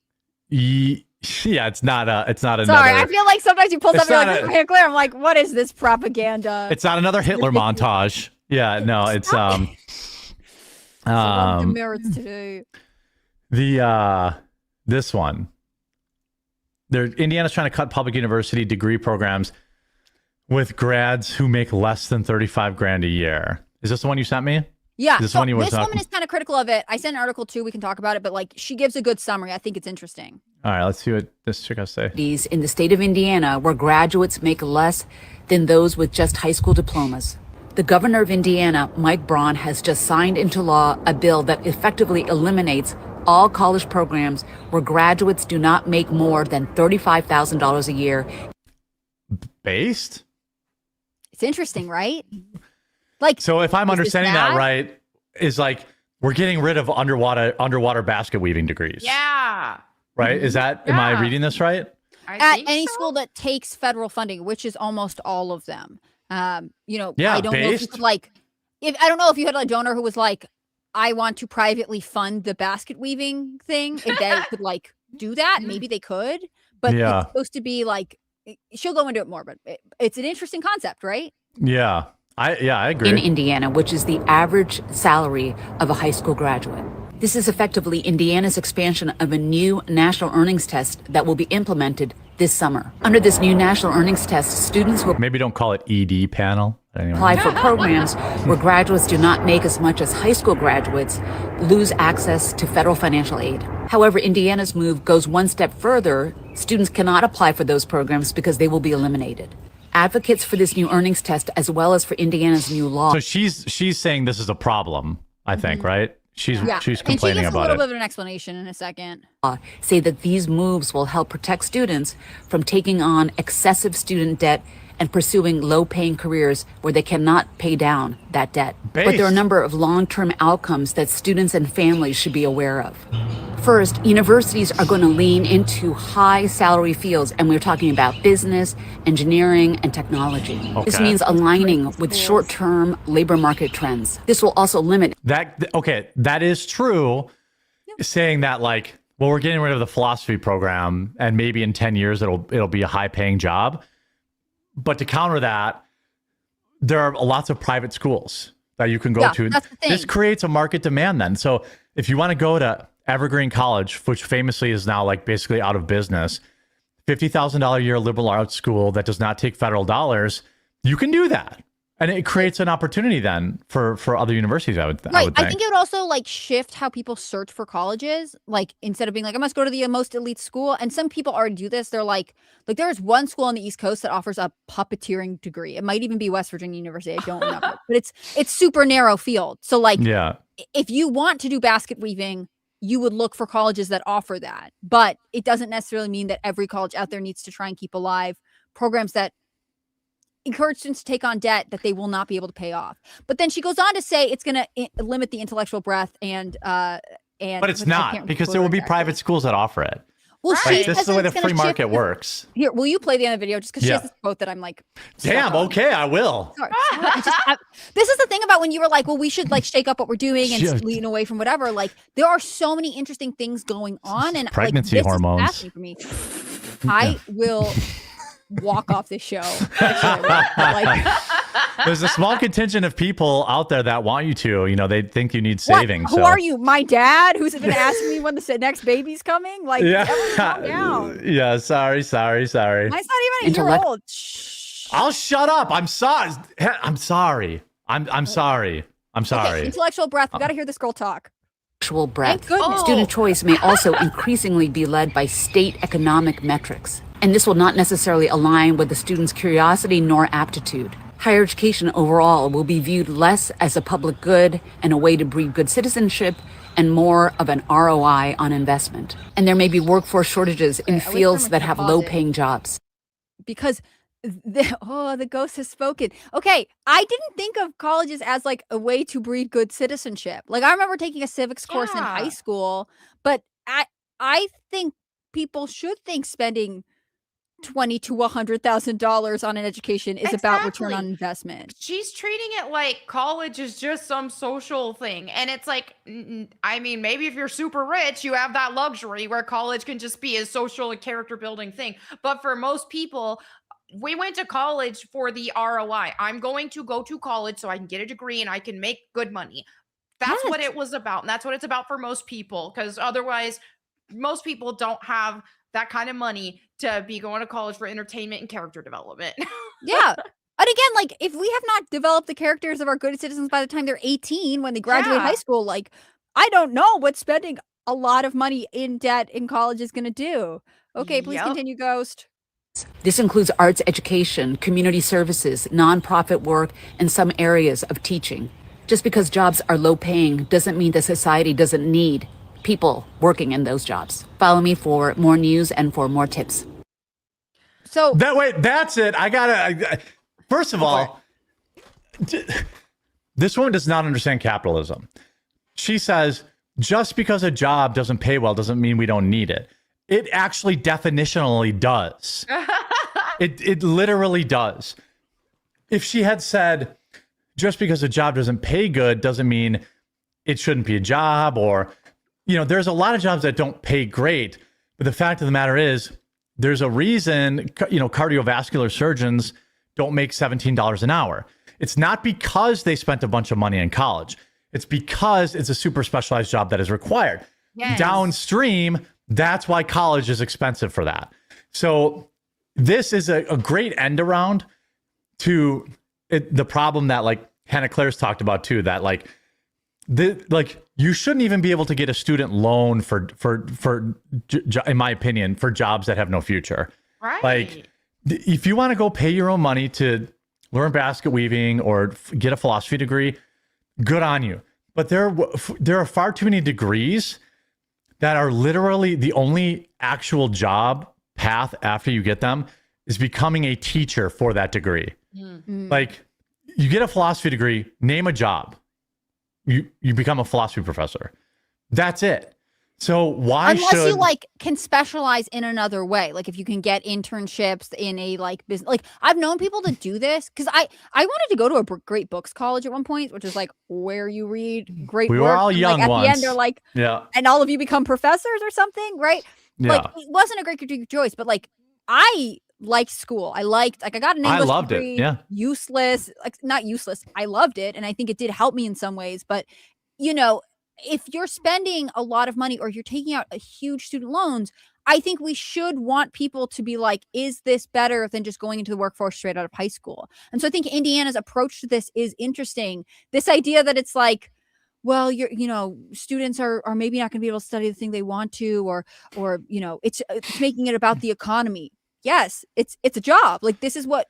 Yeah, it's not another. Sorry, I feel like sometimes you pull It's something not like this clear. I'm like, what is this propaganda? It's not another Hitler montage. Yeah, no, it's demerits today. This one. Indiana's trying to cut public university degree programs with grads who make less than 35 grand a year. Is this the one you sent me? Yeah, This so one you were this talking- woman is kind of critical of it. I sent an article too. We can talk about it, but like she gives a good summary. I think it's interesting. All right, let's see what this chick has to say. In the state of Indiana, where graduates make less than those with just high school diplomas. The governor of Indiana, Mike Braun, has just signed into law a bill that effectively eliminates all college programs where graduates do not make more than $35,000 a year. Based? It's interesting, right? Like, so if I'm is this understanding that bad? right, is like we're getting rid of underwater basket weaving degrees. Yeah. Right? Is that, am I Yeah. reading this right? At any school that takes federal funding, which is almost all of them. Yeah, I don't know if you based. could I don't know if you had a donor who was like, I want to privately fund the basket weaving thing. If they could do that, maybe they could. But Yeah. it's supposed to be she'll go into it more, but it's an interesting concept, right? Yeah. I agree. In Indiana, which is the average salary of a high school graduate. This is effectively Indiana's expansion of a new national earnings test that will be implemented this summer. Under this new national earnings test, students who Maybe don't call it ED panel. Anyway. apply for programs where graduates do not make as much as high school graduates lose access to federal financial aid. However, Indiana's move goes one step further. Students cannot apply for those programs because they will be eliminated. Advocates for this new earnings test, as well as for Indiana's new law. So she's saying this is a problem, I think, right? She's And she complaining gives a about little it. bit of an explanation in a second. Say that these moves will help protect students from taking on excessive student debt and pursuing low-paying careers where they cannot pay down that debt. But there are a number of long-term outcomes that students and families should be aware of. First, universities are going to lean into high-salary fields, and we're talking about business, engineering, and technology. This Okay. means aligning with short-term labor market trends. This will also limit That is true. Saying that we're getting rid of the philosophy program and maybe in 10 years it'll be a high paying job. But to counter that, there are lots of private schools that you can go to. That's the thing. This creates a market demand then. So if you want to go to Evergreen College, which famously is now like basically out of business, $50,000 a year liberal arts school that does not take federal dollars, you can do that. And it creates an opportunity then for other universities, I would think. I think it would also like shift how people search for colleges. Like instead of being like, I must go to the most elite school. And some people already do this. They're like there's one school on the East Coast that offers a puppeteering degree. It might even be West Virginia University. I don't remember. But it's super narrow field. So like if you want to do basket weaving, you would look for colleges that offer that. But it doesn't necessarily mean that every college out there needs to try and keep alive programs that encourage students to take on debt that they will not be able to pay off. But then she goes on to say it's going to limit the intellectual breadth and but it's not, because there will be private schools that offer it. Well, this is the way the free market works. Here, will you play the end of the video? Just because she has this quote that I'm like, damn, okay, I will. Sorry. This is the thing about when you were like, well, we should like shake up what we're doing and lean away from whatever. Like, there are so many interesting things going on, and pregnancy like, hormones. Is fascinating for me. I will walk off this show. Like, there's a small contingent of people out there that want you to. You know, they think you need saving. Who are you? My dad, who's been asking me when the next baby's coming? Like, calm down. Yeah, sorry. Mine's not even a year old. I'll shut up. I'm sorry. I'm sorry. I'm sorry. Okay, intellectual breath. We got to hear this girl talk. Intellectual breadth. Student choice may also increasingly be led by state economic metrics, and this will not necessarily align with the student's curiosity nor aptitude. Higher education overall will be viewed less as a public good and a way to breed good citizenship and more of an ROI on investment. And there may be workforce shortages in fields that have low-paying jobs. Because the ghost has spoken. Okay, I didn't think of colleges as like a way to breed good citizenship. Like, I remember taking a civics course in high school, but I think people should think spending $20,000 to $100,000 on an education is about return on investment. She's treating it like college is just some social thing. And it's like, I mean, maybe if you're super rich, you have that luxury where college can just be a social and character building thing. But for most people, we went to college for the ROI. I'm going to go to college so I can get a degree and I can make good money. That's what it was about. And that's what it's about for most people. Because otherwise, most people don't have that kind of money to be going to college for entertainment and character development. Yeah. And again, like, if we have not developed the characters of our good citizens by the time they're 18, when they graduate high school, like, I don't know what spending a lot of money in debt in college is going to do. Okay, please continue, Ghost. This includes arts education, community services, nonprofit work, and some areas of teaching. Just because jobs are low paying doesn't mean that society doesn't need people working in those jobs. Follow me for more news and for more tips. So that's it. First of all, this woman does not understand capitalism. She says, just because a job doesn't pay well doesn't mean we don't need it. It actually definitionally does. It literally does. If she had said, just because a job doesn't pay good doesn't mean it shouldn't be a job, or, you know, there's a lot of jobs that don't pay great. But the fact of the matter is, there's a reason, you know, cardiovascular surgeons don't make $17 an hour. It's not because they spent a bunch of money in college. It's because it's a super specialized job that is required. Yes. Downstream, that's why college is expensive for that. So this is a great end around to the problem that, like, Hannah Claire's talked about too, that like you shouldn't even be able to get a student loan for in my opinion, for jobs that have no future. Right. Like, if you want to go pay your own money to learn basket weaving or get a philosophy degree, good on you. But there are far too many degrees that are literally the only actual job path after you get them is becoming a teacher for that degree. Mm-hmm. Like, you get a philosophy degree, name a job. You become a philosophy professor. That's it. So why unless you like can specialize in another way, like if you can get internships in a like business, like I've known people to do this because I wanted to go to a great books college at one point, which is like where you read great. We were all young like, once. At the end, they're like, yeah, and all of you become professors or something, right? Yeah. Like, it wasn't a great choice, but like I liked school. I got an I English loved degree. it. Yeah. Useless, like not useless. I loved it. And I think it did help me in some ways. But, if you're spending a lot of money or you're taking out a huge student loans, I think we should want people to be like, is this better than just going into the workforce straight out of high school? And so I think Indiana's approach to this is interesting. This idea that it's like, well, students are maybe not going to be able to study the thing they want to, or it's making it about the economy. Yes, it's a job. Like, this is what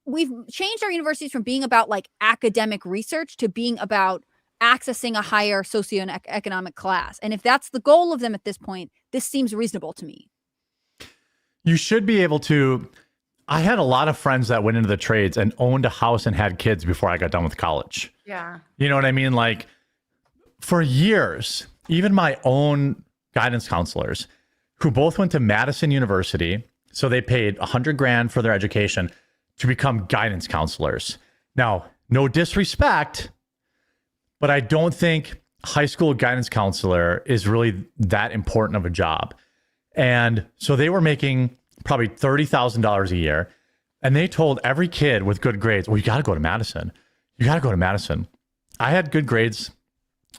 we've changed our universities from being about, like, academic research to being about accessing a higher socioeconomic class. And if that's the goal of them at this point, this seems reasonable to me. You should be able to. I had a lot of friends that went into the trades and owned a house and had kids before I got done with college. Yeah. You know what I mean? Like, for years, even my own guidance counselors who both went to Madison University, so they paid $100,000 for their education to become guidance counselors. Now, no disrespect, but I don't think high school guidance counselor is really that important of a job. And so they were making probably $30,000 a year. And they told every kid with good grades, well, you got to go to Madison. You got to go to Madison. I had good grades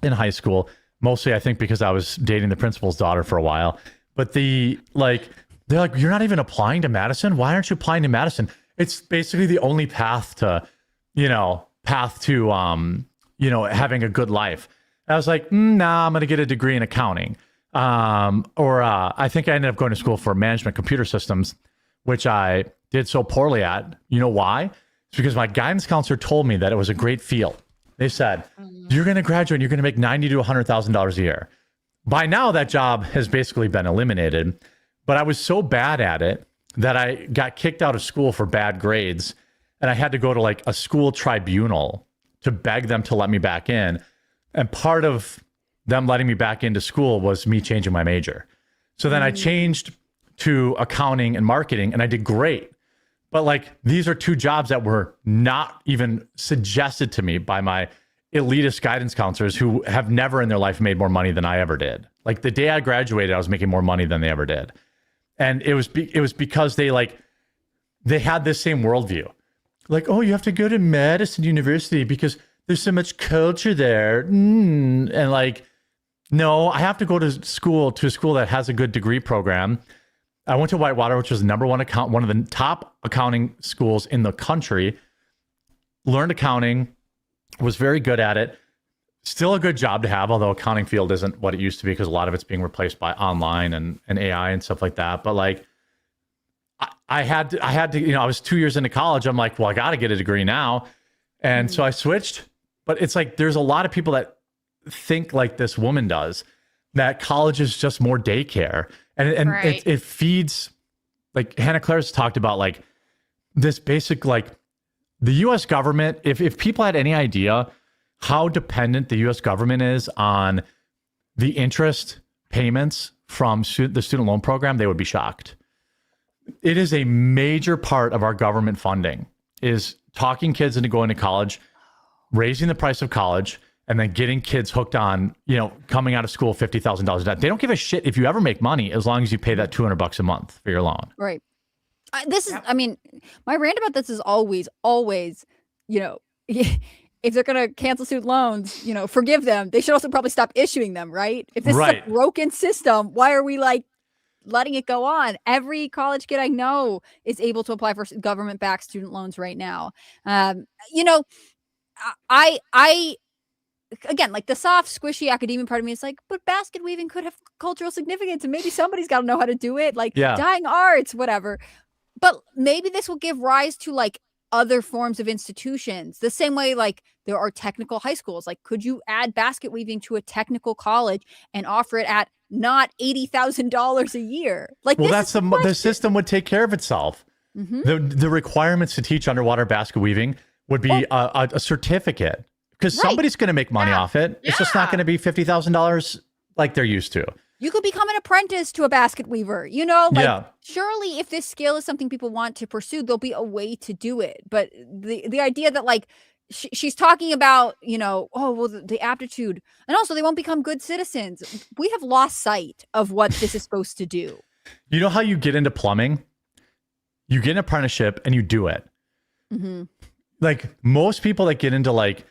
in high school, mostly I think because I was dating the principal's daughter for a while. But they're like, you're not even applying to Madison? Why aren't you applying to Madison? It's basically the only path to having a good life. I was like, nah, I'm going to get a degree in accounting. I think I ended up going to school for management computer systems, which I did so poorly at. You know why? It's because my guidance counselor told me that it was a great field. They said, you're going to graduate and you're going to make $90,000 to $100,000 a year. By now, that job has basically been eliminated. But I was so bad at it that I got kicked out of school for bad grades. And I had to go to like a school tribunal to beg them to let me back in. And part of them letting me back into school was me changing my major. So then I changed to accounting and marketing, and I did great. But like, these are two jobs that were not even suggested to me by my elitist guidance counselors who have never in their life made more money than I ever did. Like, the day I graduated, I was making more money than they ever did. And it was because they had this same worldview. Like, oh, you have to go to Madison University because there's so much culture there. And like, no, I have to go to a school that has a good degree program. I went to Whitewater, which was one of the top accounting schools in the country. Learned accounting, was very good at it. Still a good job to have, although accounting field isn't what it used to be because a lot of it's being replaced by online and AI and stuff like that. But like, I had to, I was 2 years into college. I'm like, well, I got to get a degree now. And so I switched. But it's like, there's a lot of people that think like this woman does, that college is just more daycare. And right. it feeds, like Hannah Claire's talked about, like this basic, like the U.S. government, if people had any idea how dependent the U.S. government is on the interest payments from the student loan program, they would be shocked. It is a major part of our government funding, is talking kids into going to college, raising the price of college, and then getting kids hooked on, coming out of school $50,000 debt. They don't give a shit if you ever make money as long as you pay that $200 a month for your loan. Right. My rant about this is always, if they're going to cancel student loans, forgive them. They should also probably stop issuing them, right? If this is a broken system, why are we like letting it go on? Every college kid I know is able to apply for government-backed student loans right now. Again, like the soft, squishy academia part of me is like, but basket weaving could have cultural significance and maybe somebody's got to know how to do it. Like dying arts, whatever. But maybe this will give rise to like other forms of institutions, the same way like there are technical high schools. Like, could you add basket weaving to a technical college and offer it at not $80,000 a year? Like, well, that's the system would take care of itself. Mm-hmm. The requirements to teach underwater basket weaving would be a certificate. Because somebody's going to make money off it. It's just not going to be $50,000 like they're used to. You could become an apprentice to a basket weaver. Surely if this skill is something people want to pursue, there'll be a way to do it. But the idea that like she's talking about, the aptitude, and also they won't become good citizens. We have lost sight of what this is supposed to do. You know how you get into plumbing? you get an apprenticeship and you do it. Like most people that get into like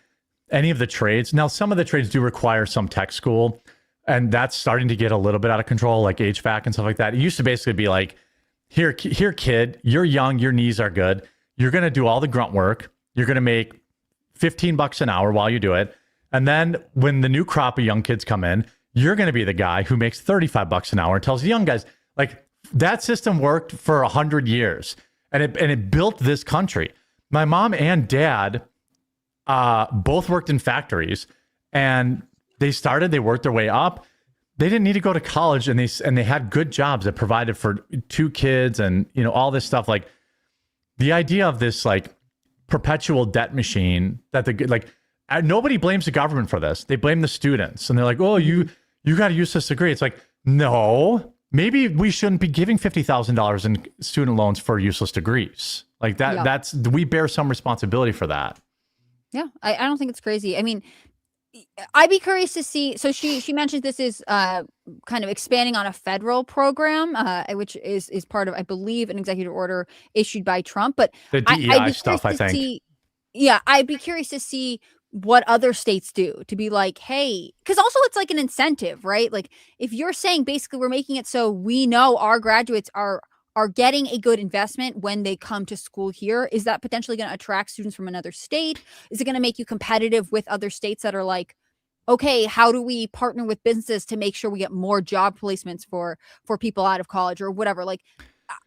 any of the trades, now some of the trades do require some tech school, and that's starting to get a little bit out of control, like HVAC and stuff like that. It used to basically be like, here kid, you're young, your knees are good. You're going to do all the grunt work. You're going to make $15 an hour while you do it. And then when the new crop of young kids come in, you're going to be the guy who makes $35 an hour and tells the young guys, like, that system worked for 100 years and it built this country. My mom and dad both worked in factories, and they worked their way up. They didn't need to go to college, and they had good jobs that provided for 2 kids and, you know, all this stuff. Like the idea of this like perpetual debt machine that nobody blames the government for this. They blame the students, and they're like, oh, you got to use this degree. It's like, no, maybe we shouldn't be giving $50,000 in student loans for useless degrees. Like that, we bear some responsibility for that. Yeah, I don't think it's crazy. I mean, I'd be curious to see. So she mentioned this is kind of expanding on a federal program, which is part of, I believe, an executive order issued by Trump. But the DEI stuff, I think. I'd be curious to see what other states do to be like, hey, because also it's like an incentive, right? Like if you're saying basically we're making it so we know our graduates are getting a good investment when they come to school here, is that potentially going to attract students from another state? Is it going to make you competitive with other states that are like, okay, how do we partner with businesses to make sure we get more job placements for people out of college or whatever? Like,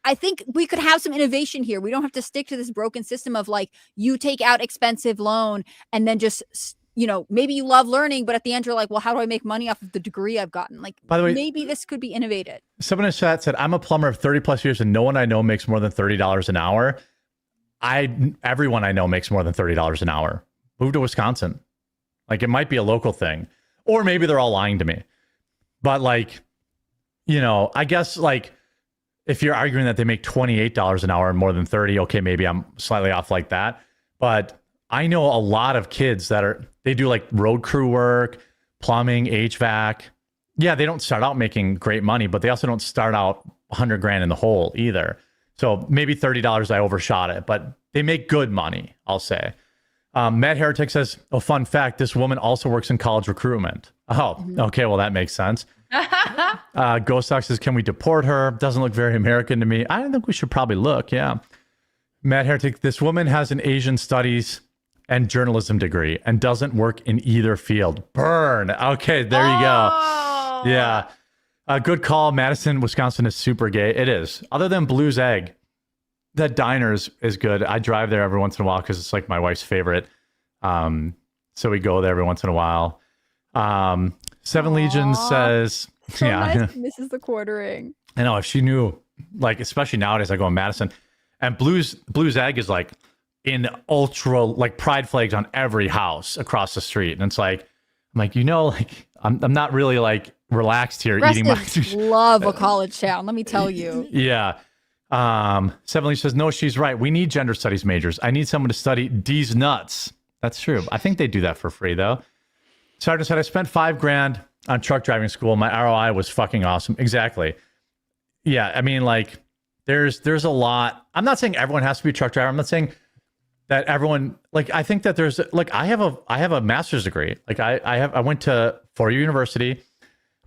I think we could have some innovation here. We don't have to stick to this broken system of like, you take out expensive loan and then just, you know, maybe you love learning, but at the end you're like, well, how do I make money off of the degree I've gotten? Like, by the way, maybe this could be innovated. Someone in chat said, I'm a plumber of 30 plus years and no one I know makes more than $30 an hour. Everyone I know makes more than $30 an hour. Move to Wisconsin. Like, it might be a local thing, or maybe they're all lying to me. But like, you know, I guess like if you're arguing that they make $28 an hour and more than 30, okay, maybe I'm slightly off like that. But I know a lot of kids they do like road crew work, plumbing, HVAC. Yeah, they don't start out making great money, but they also don't start out 100 grand in the hole either. So maybe $30, I overshot it, but they make good money, I'll say. Matt Heretic says, oh, fun fact, this woman also works in college recruitment. Oh, okay, well, that makes sense. Ghost Doc says, can we deport her? Doesn't look very American to me. I think we should probably look, yeah. Matt Heretic, this woman has an Asian studies and journalism degree and doesn't work in either field. Burn. Okay, there you go. Yeah. Good call. Madison, Wisconsin is super gay. It is. Other than Blue's Egg, that diner is good. I drive there every once in a while because it's like my wife's favorite. So we go there every once in a while. Seven Legions says, so nice. Misses the quartering. I know, if she knew, like, especially nowadays, I go in Madison and Blue's Egg is like in ultra, like, pride flags on every house across the street. And it's like, I'm like, you know, like, I'm not really like relaxed here eating my love a college town, let me tell you. Yeah. Seven Legions says, no, she's right. We need gender studies majors. I need someone to study D's nuts. That's true. I think they do that for free though. Sergeant said, I spent $5,000 on truck driving school. My ROI was fucking awesome. Exactly. Yeah. I mean, like, there's a lot. I'm not saying everyone has to be a truck driver. I'm not saying that everyone, like, I think that there's, like, I have a master's degree. Like I went to 4-year university,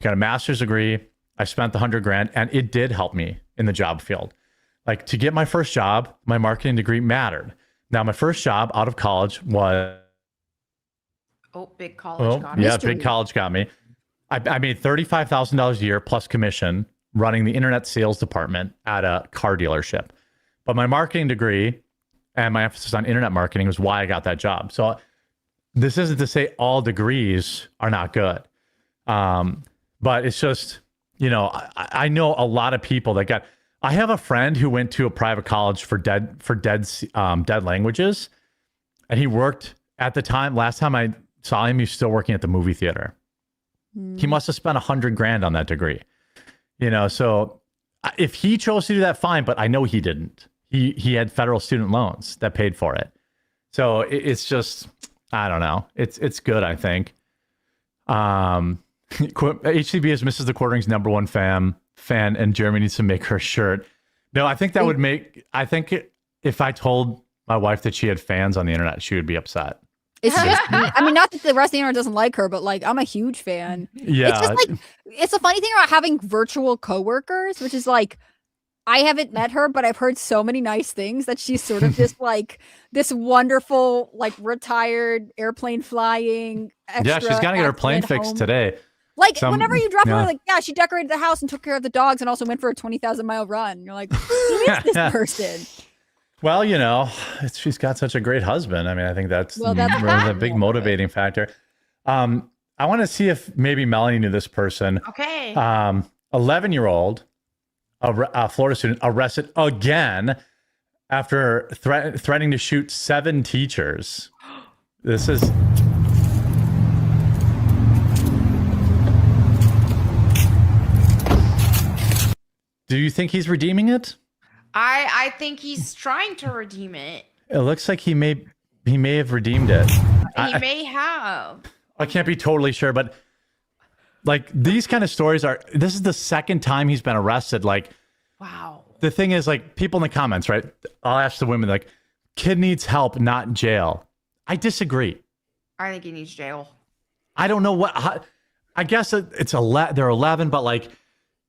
got a master's degree. I spent the $100,000 and it did help me in the job field. Like, to get my first job, my marketing degree mattered. Now, my first job out of college was, big college got me. Yeah, big college got me. I made $35,000 a year plus commission running the internet sales department at a car dealership. But my marketing degree and my emphasis on internet marketing was why I got that job. So this isn't to say all degrees are not good. But it's just, you know, I know a lot of people that I have a friend who went to a private college for dead languages. And he worked at the time, last time I saw him, he was still working at the movie theater. He must have spent $100,000 on that degree, you know? So if he chose to do that, fine, but I know he didn't. He had federal student loans that paid for it. So it's just, I don't know. It's good, I think. HCB is Mrs. the Quartering's #1 fan, and Jeremy needs to make her a shirt. No, I think that would make. I think if I told my wife that she had fans on the internet, she would be upset. It's just, I mean, not that the rest of the internet doesn't like her, but like, I'm a huge fan. Yeah. It's just like, it's a funny thing about having virtual coworkers, which is like, I haven't met her, but I've heard so many nice things that she's sort of just like this wonderful, like retired airplane flying. Yeah, she's got to get her plane fixed today. Like whenever you drop her, like, yeah, she decorated the house and took care of the dogs and also went for a 20,000-mile run. You're like, who is this person? Well, you know, she's got such a great husband. I mean, I think that's a big motivating factor. I want to see if maybe Melanie knew this person. Okay. 11-year-old, a Florida student, arrested again after threatening to shoot 7 teachers. This is... Do you think he's redeeming it? I think he's trying to redeem it. It looks like he may have redeemed it. He may have. I can't be totally sure, but like these kind of stories this is the second time he's been arrested. Like, wow. The thing is, like, people in the comments, right? I'll ask the women, like, kid needs help, not jail. I disagree. I think he needs jail. I don't know I guess they're 11, but like,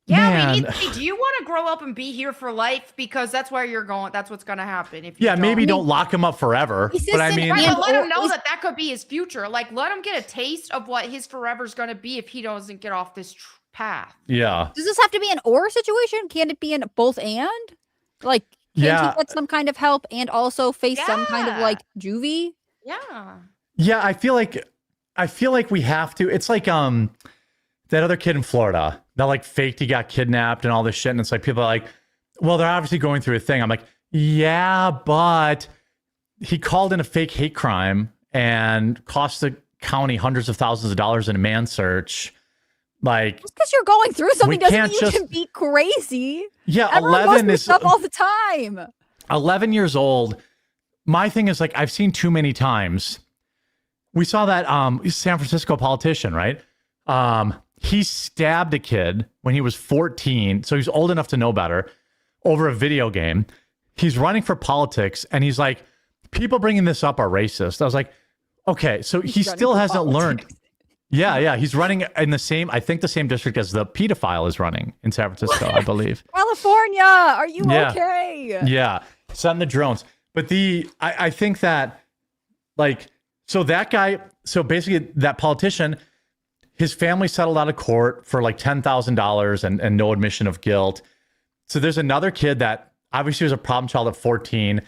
yeah, man. Do you want to grow up and be here for life? Because that's where you're going. That's what's going to happen. If you maybe don't lock him up forever. But I mean, but let him know that could be his future. Like, let him get a taste of what his forever is going to be if he doesn't get off this path. Yeah. Does this have to be an or situation? Can it be an both and? Like, can he get some kind of help and also face some kind of like juvie? Yeah. Yeah, I feel like we have to. It's like that other kid in Florida that like faked he got kidnapped and all this shit. And it's like people are like, well, they're obviously going through a thing. I'm like, yeah, but he called in a fake hate crime and cost the county hundreds of thousands of dollars in a man search. Like, just because you're going through something doesn't mean you can be crazy. Yeah, everyone 11 goes is through stuff all the time. 11 years old. My thing is like I've seen too many times. We saw that San Francisco politician, right? He stabbed a kid when he was 14, so he's old enough to know better, over a video game. He's running for politics, and he's like, people bringing this up are racist. I was like, okay, so he still hasn't learned. Yeah, he's running in the same district as the pedophile is running in San Francisco, I believe. California, are you okay? Yeah, send the drones. But I think that, like, so that guy, so basically that politician, his family settled out of court for like $10,000 and no admission of guilt. So there's another kid that obviously was a problem child at 14.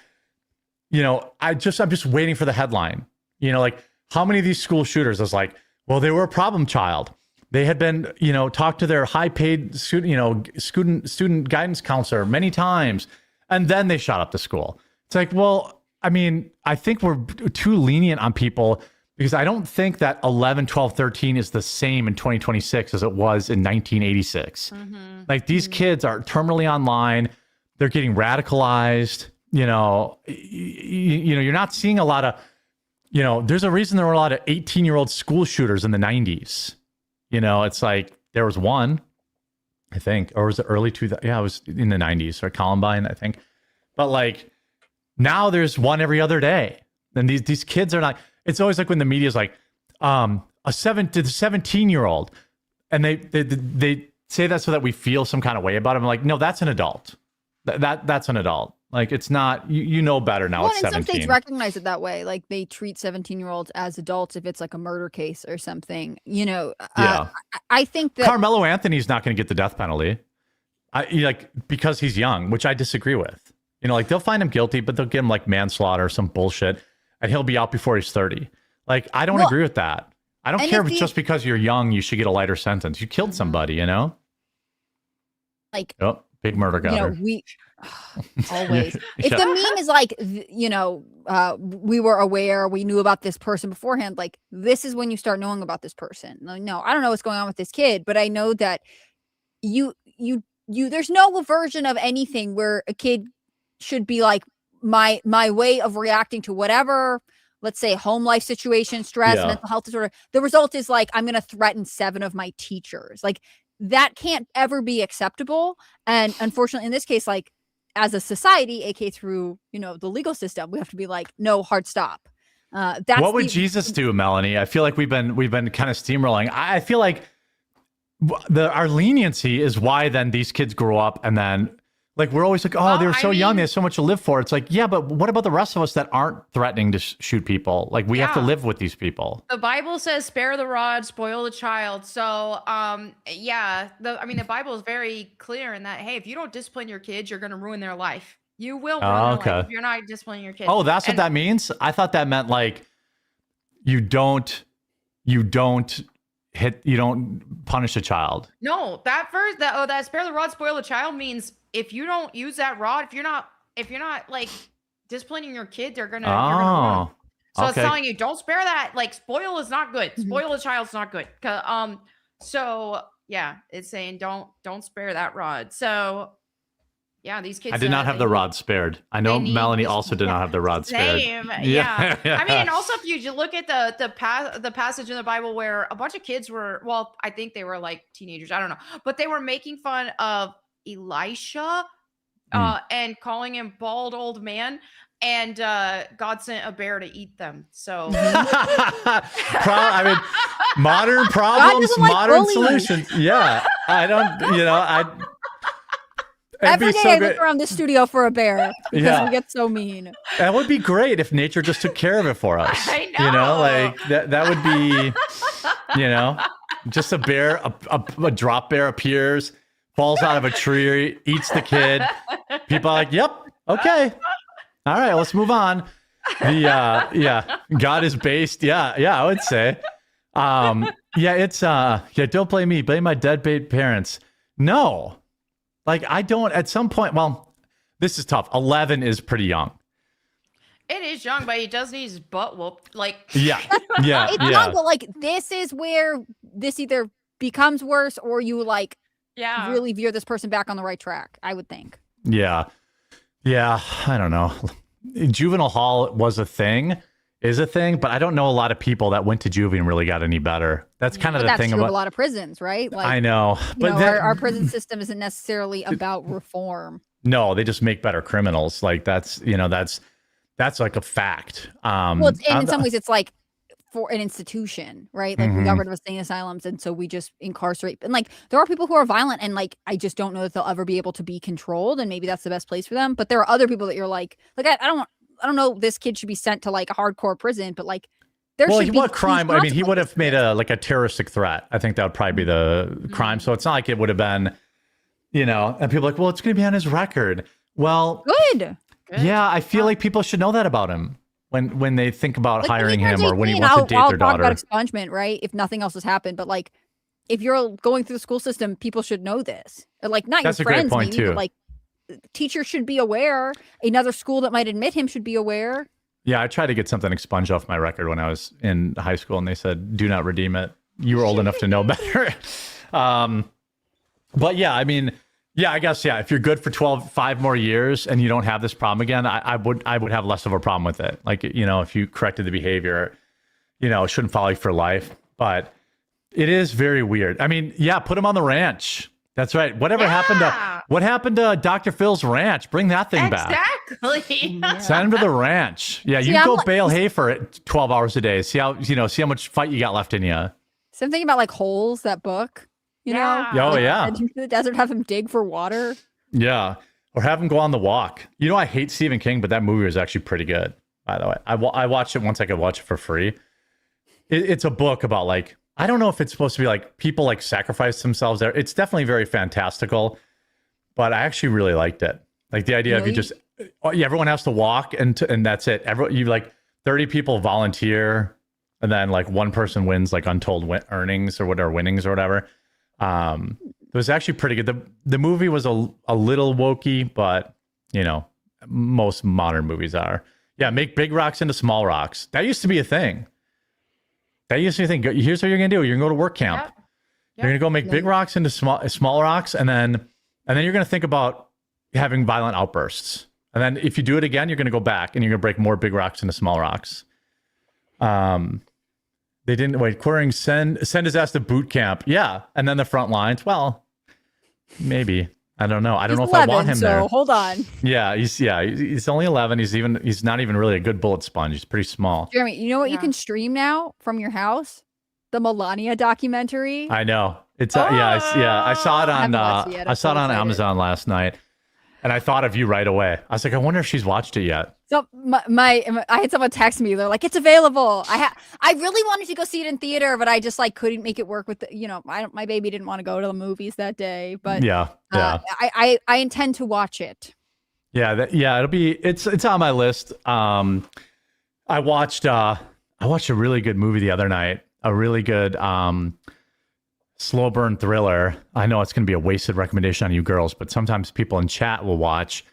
You know, I'm just waiting for the headline. You know, like how many of these school shooters is like, well, they were a problem child. They had been, talked to their high-paid student guidance counselor many times, and then they shot up the school. It's like, well, I mean, I think we're too lenient on people because I don't think that 11, 12, 13 is the same in 2026 as it was in 1986. Mm-hmm. Like these kids are terminally online. They're getting radicalized. You're not seeing a lot of, there's a reason there were a lot of 18-year-old school shooters in the 90s. It's like there was one, I think, or was it early 2000s? Yeah, it was in the 90s or Columbine, I think. But like now there's one every other day. And these kids are not, it's always like when the media is like, a 17-year-old, and they say that so that we feel some kind of way about him. Like, no, that's an adult. That's an adult. Like, it's not, you know better now. It's 17. Some states recognize it that way. Like, they treat 17-year-olds as adults if it's like a murder case or something. I think that Carmelo Anthony's not going to get the death penalty. Because he's young, which I disagree with. Like they'll find him guilty, but they'll give him like manslaughter or some bullshit, and he'll be out before he's 30. Like, I don't agree with that. I don't care if just because you're young, you should get a lighter sentence. You killed somebody, Like, oh, big murder got her. Always. If the meme is like, we were aware, we knew about this person beforehand, like this is when you start knowing about this person. Like, no, I don't know what's going on with this kid, but I know that there's no version of anything where a kid should be like, my way of reacting to whatever, let's say home life situation, stress, mental health disorder. The result is like, I'm going to threaten 7 of my teachers. Like that can't ever be acceptable. And unfortunately in this case, like as a society, aka through, the legal system, we have to be like, no, hard stop. That's what would Jesus do, Melanie? I feel like we've been kind of steamrolling. I feel like our leniency is why then these kids grow up and then like we're always like, oh, they're so young, they have so much to live for. It's like, yeah, but what about the rest of us that aren't threatening to shoot people? Like we have to live with these people. The Bible says, "Spare the rod, spoil the child." So, the Bible is very clear in that. Hey, if you don't discipline your kids, you're going to ruin their life. You will ruin their life if you're not disciplining your kids. Oh, that's what that means. I thought that meant like you don't punish a child. No, that verse, that spare the rod, spoil the child means if you don't use that rod, if you're not like disciplining your kid, you're gonna ruin. So it's telling you, don't spare that. Like spoil is not good. Spoil the child's not good. So yeah, it's saying don't spare that rod. So yeah, these kids. I did not have the rod spared. I know Melanie also did not have the rod spared. Yeah. I mean, and also if you look at the passage in the Bible where a bunch of kids were, well, I think they were like teenagers, I don't know, but they were making fun of Elisha and calling him bald old man, and God sent a bear to eat them. So I mean, modern problems, modern solutions. Yeah, I don't. Every day I look around the studio for a bear because we get so mean. That would be great if nature just took care of it for us. I know. Like that would be, just a bear, a drop bear appears, falls out of a tree, eats the kid. People are like, yep, okay. All right, let's move on. God is based. Yeah, I would say. Don't blame me, blame my deadbeat parents. No. Like, I don't, at some point, well, this is tough. 11 is pretty young. It is young, but he does need his butt whooped. Like, yeah. It's young, but like, this is where this either becomes worse or you like really veer this person back on the right track, I would think. Yeah. I don't know. Juvenile hall is a thing, but I don't know a lot of people that went to juvie and really got any better. That's kind of the thing about a lot of prisons, right? Like, I know, but our prison system isn't necessarily about reform. No, they just make better criminals. Like that's like a fact. In some ways, it's like for an institution, right? Like we got rid of insane asylums, and so we just incarcerate. And like there are people who are violent, and like I just don't know that they'll ever be able to be controlled, and maybe that's the best place for them. But there are other people that you're like I don't know, this kid should be sent to like a hardcore prison, but like what crime? I mean, he would have made a terroristic threat. I think that would probably be the crime. So it's not like it would have been, and people are like, well, it's going to be on his record. Well, good. Yeah, I feel like people should know that about him when they think about hiring him or when he wants to date their daughter. Talk about expungement, right? If nothing else has happened, but like if you're going through the school system, people should know this. Like not That's your a great friends, point maybe, too. but like teachers should be aware. Another school that might admit him should be aware. Yeah, I tried to get something expunged off my record when I was in high school, and they said, "Do not redeem it. You were old enough to know better." But yeah, I mean, I guess if you're good for 5 more years and you don't have this problem again, I would have less of a problem with it. Like if you corrected the behavior, it shouldn't follow you for life. But it is very weird. I mean, put him on the ranch. That's right. What happened to Dr. Phil's ranch? Bring that thing back. Exactly. Send him to the ranch. Yeah, you go bale hay for it 12 hours a day. See how much fight you got left in you. Something about like Holes, that book. Yeah. Oh yeah. The desert, have him dig for water. Yeah, or have him go on the walk. I hate Stephen King, but that movie was actually pretty good. By the way, I watched it once I could watch it for free. It's a book about like. I don't know if it's supposed to be like people like sacrifice themselves there. It's definitely very fantastical, but I actually really liked it. Like the idea of everyone has to walk and that's it. You like 30 people volunteer and then like one person wins like untold earnings or whatever, winnings or whatever. It was actually pretty good. The movie was a little wokey, but most modern movies are. Yeah, make big rocks into small rocks. That used to be a thing. That used to be a thing. Here's what you're gonna do. You're gonna go to work camp. Yep. You're gonna go make big rocks into small rocks, and then you're gonna think about having violent outbursts. And then if you do it again, you're gonna go back and you're gonna break more big rocks into small rocks. They didn't wait. Quartering send his ass to boot camp. Yeah, and then the front lines. Well, maybe I don't know. I don't He's know if 11, I want him so there. hold on. Yeah, he's only 11. He's not even really a good bullet sponge. He's pretty small. Jeremy, you know what you Yeah. can stream now from your house? The Melania documentary. I know. It's I saw it I on haven't watched it yet. I'm I saw it so on excited. Amazon last night, and I thought of you right away. I was like, I wonder if she's watched it yet. So I had someone text me. They're like, "It's available." I really wanted to go see it in theater, but I just like couldn't make it work with my baby didn't want to go to the movies that day. But Yeah. I intend to watch it. Yeah, it's on my list. I watched a really good movie the other night. A really good slow burn thriller. I know it's going to be a wasted recommendation on you girls, but sometimes people in chat will watch.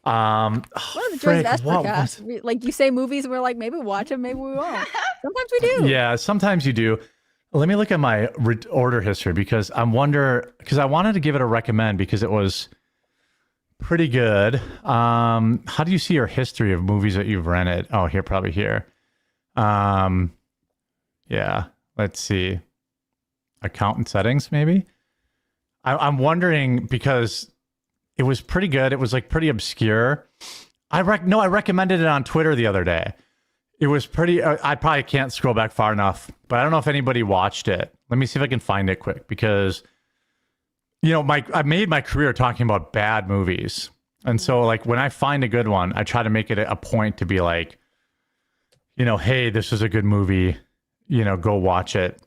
One of the joys of Espercast. Like you say movies, we're like, maybe we'll watch them, maybe we won't. Sometimes we do. Yeah, sometimes you do. Let me look at my order history because I wanted to give it a recommend because it was pretty good. How do you see your history of movies that you've rented? Oh, probably here. Yeah, let's see. Account and settings, maybe. I'm wondering because it was pretty good. It was like pretty obscure. I recommended it on Twitter the other day. It was pretty. I probably can't scroll back far enough, but I don't know if anybody watched it. Let me see if I can find it quick because, I made my career talking about bad movies, and so like when I find a good one, I try to make it a point to be like, hey, this is a good movie, go watch it.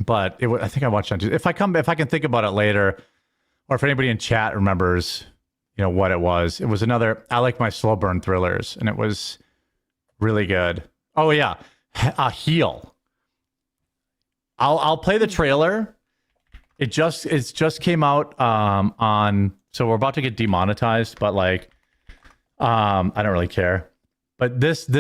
But I think I watched it. If I can think about it later, or if anybody in chat remembers, what it was another. I like my slow burn thrillers, and it was really good. Oh yeah, Heel. I'll play the trailer. It just came out on. So we're about to get demonetized, but like, I don't really care. But this. Do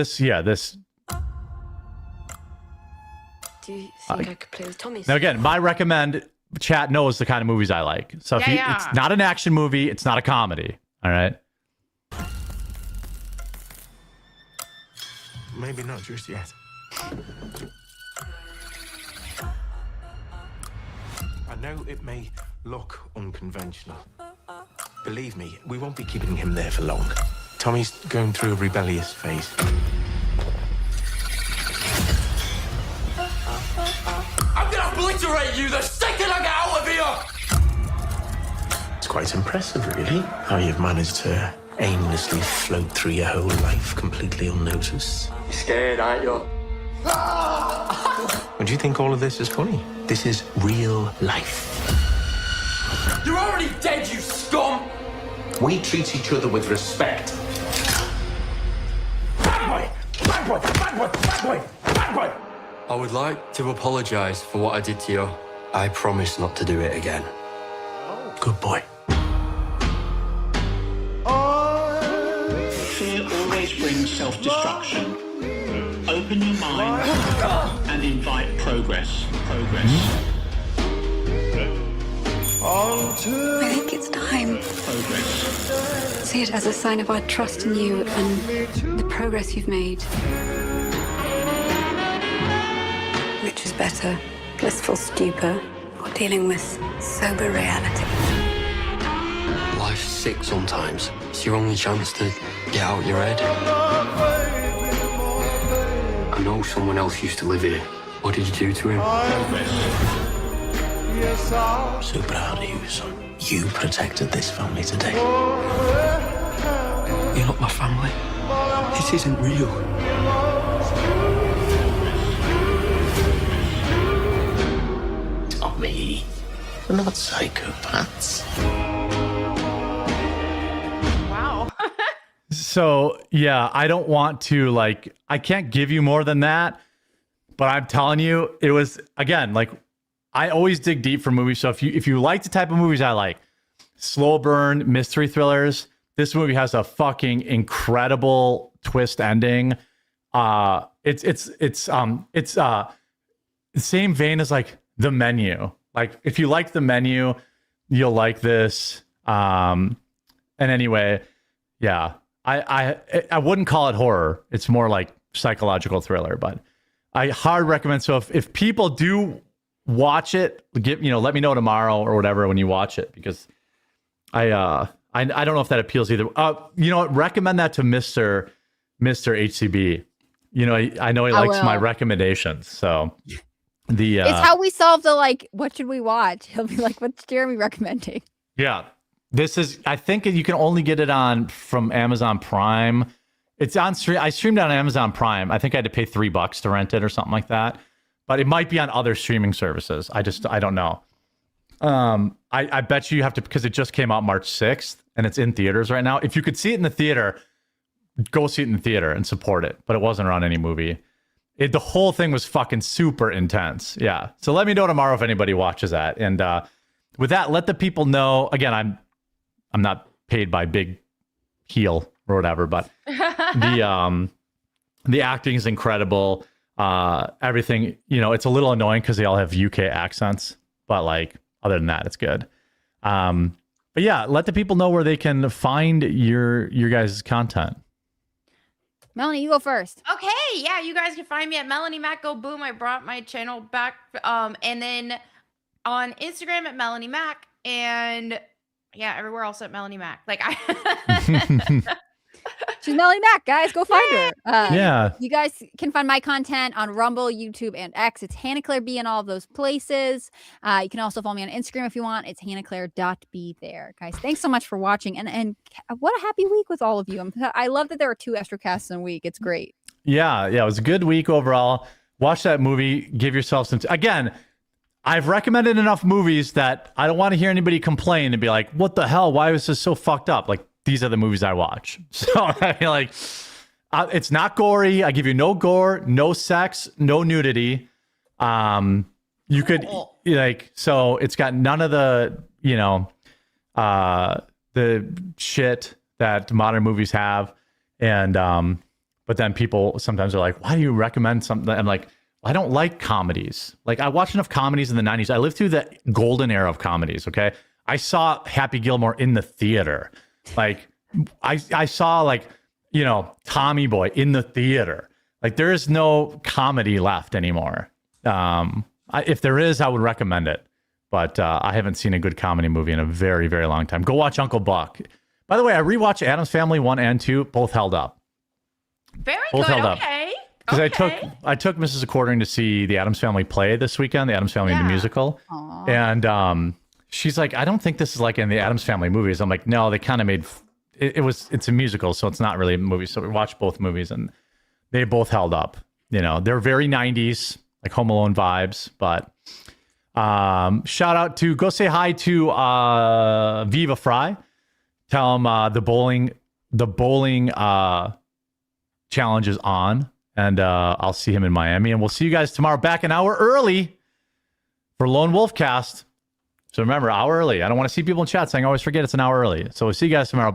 you think I could play with Tommy's? Now again, my recommend. Chat knows the kind of movies I like. So if it's not an action movie, it's not a comedy. All right. Maybe not just yet. I know it may look unconventional. Believe me, we won't be keeping him there for long. Tommy's going through a rebellious phase. I'm gonna obliterate you the second I get out of here! It's quite impressive, really, how you've managed to aimlessly float through your whole life completely unnoticed. You scared, aren't you? Would you think all of this is funny? This is real life. You're already dead, you scum! We treat each other with respect. Bad boy! Bad boy! Bad boy! Bad boy! Bad boy! I would like to apologize for what I did to you. I promise not to do it again. Good boy. Fear always brings self-destruction. Open your mind and invite progress. I think it's time. Progress. See it as a sign of our trust in you and the progress you've made. Which is better, blissful stupor or dealing with sober reality? Life's sick sometimes. It's your only chance to get out your head. I know someone else used to live here. What did you do to him? So proud of you, son. You protected this family today. You're not my family. This isn't real. Tommy, we're not psychopaths. Wow. So yeah, I don't want to I can't give you more than that, but I'm telling you, it was again, I always dig deep for movies. So if you like the type of movies I like, slow burn mystery thrillers, this movie has a fucking incredible twist ending. It's the same vein as The Menu. If you like The Menu, you'll like this. And anyway, yeah, I wouldn't call it horror. It's more like psychological thriller, but I hard recommend. So if people do watch it. Let me know tomorrow or whatever when you watch it, because I don't know if that appeals either. You know what? Recommend that to Mr. HCB. I know he likes my recommendations. So it's how we solve the what should we watch? He'll be like, what's Jeremy recommending? Yeah. I think you can only get it from Amazon Prime. It's on stream. I streamed it on Amazon Prime. I think I had to pay $3 to rent it or something like that. But it might be on other streaming services. I don't know. I bet you have to, because it just came out March 6th and it's in theaters right now. If you could see it in the theater, go see it in the theater and support it. But it wasn't on any movie. The whole thing was fucking super intense. Yeah. So let me know tomorrow if anybody watches that. And with that, let the people know. Again, I'm not paid by Big Heel or whatever, but the acting is incredible. Everything, it's a little annoying because they all have UK accents, but other than that, it's good. But yeah, let the people know where they can find your guys' content. Melanie, you go first. Okay, yeah, you guys can find me at Melanie Mac. Go boom! I brought my channel back. And then on Instagram at Melanie Mac, and yeah, everywhere else at Melanie Mac. She's Melanie Mac, guys. Go find her. Yeah. You guys can find my content on Rumble, YouTube, and X. It's Hannah Claire B in all of those places. You can also follow me on Instagram if you want. It's hannahclaire.b there. Guys, thanks so much for watching. And what a happy week with all of you. I love that there are 2 extra casts in a week. It's great. Yeah. It was a good week overall. Watch that movie. Give yourself some... Again, I've recommended enough movies that I don't want to hear anybody complain and be like, what the hell? Why was this so fucked up? These are the movies I watch. So it's not gory. I give you no gore, no sex, no nudity. You could so it's got none of the, the shit that modern movies have. And, but then people sometimes are like, why do you recommend something? I'm like, I don't like comedies. I watched enough comedies in the 90s. I lived through the golden era of comedies. Okay. I saw Happy Gilmore in the theater. I saw Tommy Boy in the theater. There is no comedy left anymore. If there is, I would recommend it, but I haven't seen a good comedy movie in a very, very long time. Go watch Uncle Buck. By the way, I rewatched Addams Family 1 and 2. Both held up. Very both good. Held up. Okay. Because I took Mrs. According to see the Addams Family play this weekend, the Addams Family the musical. Aww. And she's like, I don't think this is like in the Addams Family movies. I'm like, no, they kind of made it's a musical, so it's not really a movie. So we watched both movies and they both held up. They're very 90s, like Home Alone vibes. But shout out to, go say hi to Viva Fry. Tell him the bowling challenge is on. And I'll see him in Miami. And we'll see you guys tomorrow back an hour early for Lone Wolf Cast. So remember, hour early. I don't want to see people in chat saying I always forget it's an hour early. So we'll see you guys tomorrow.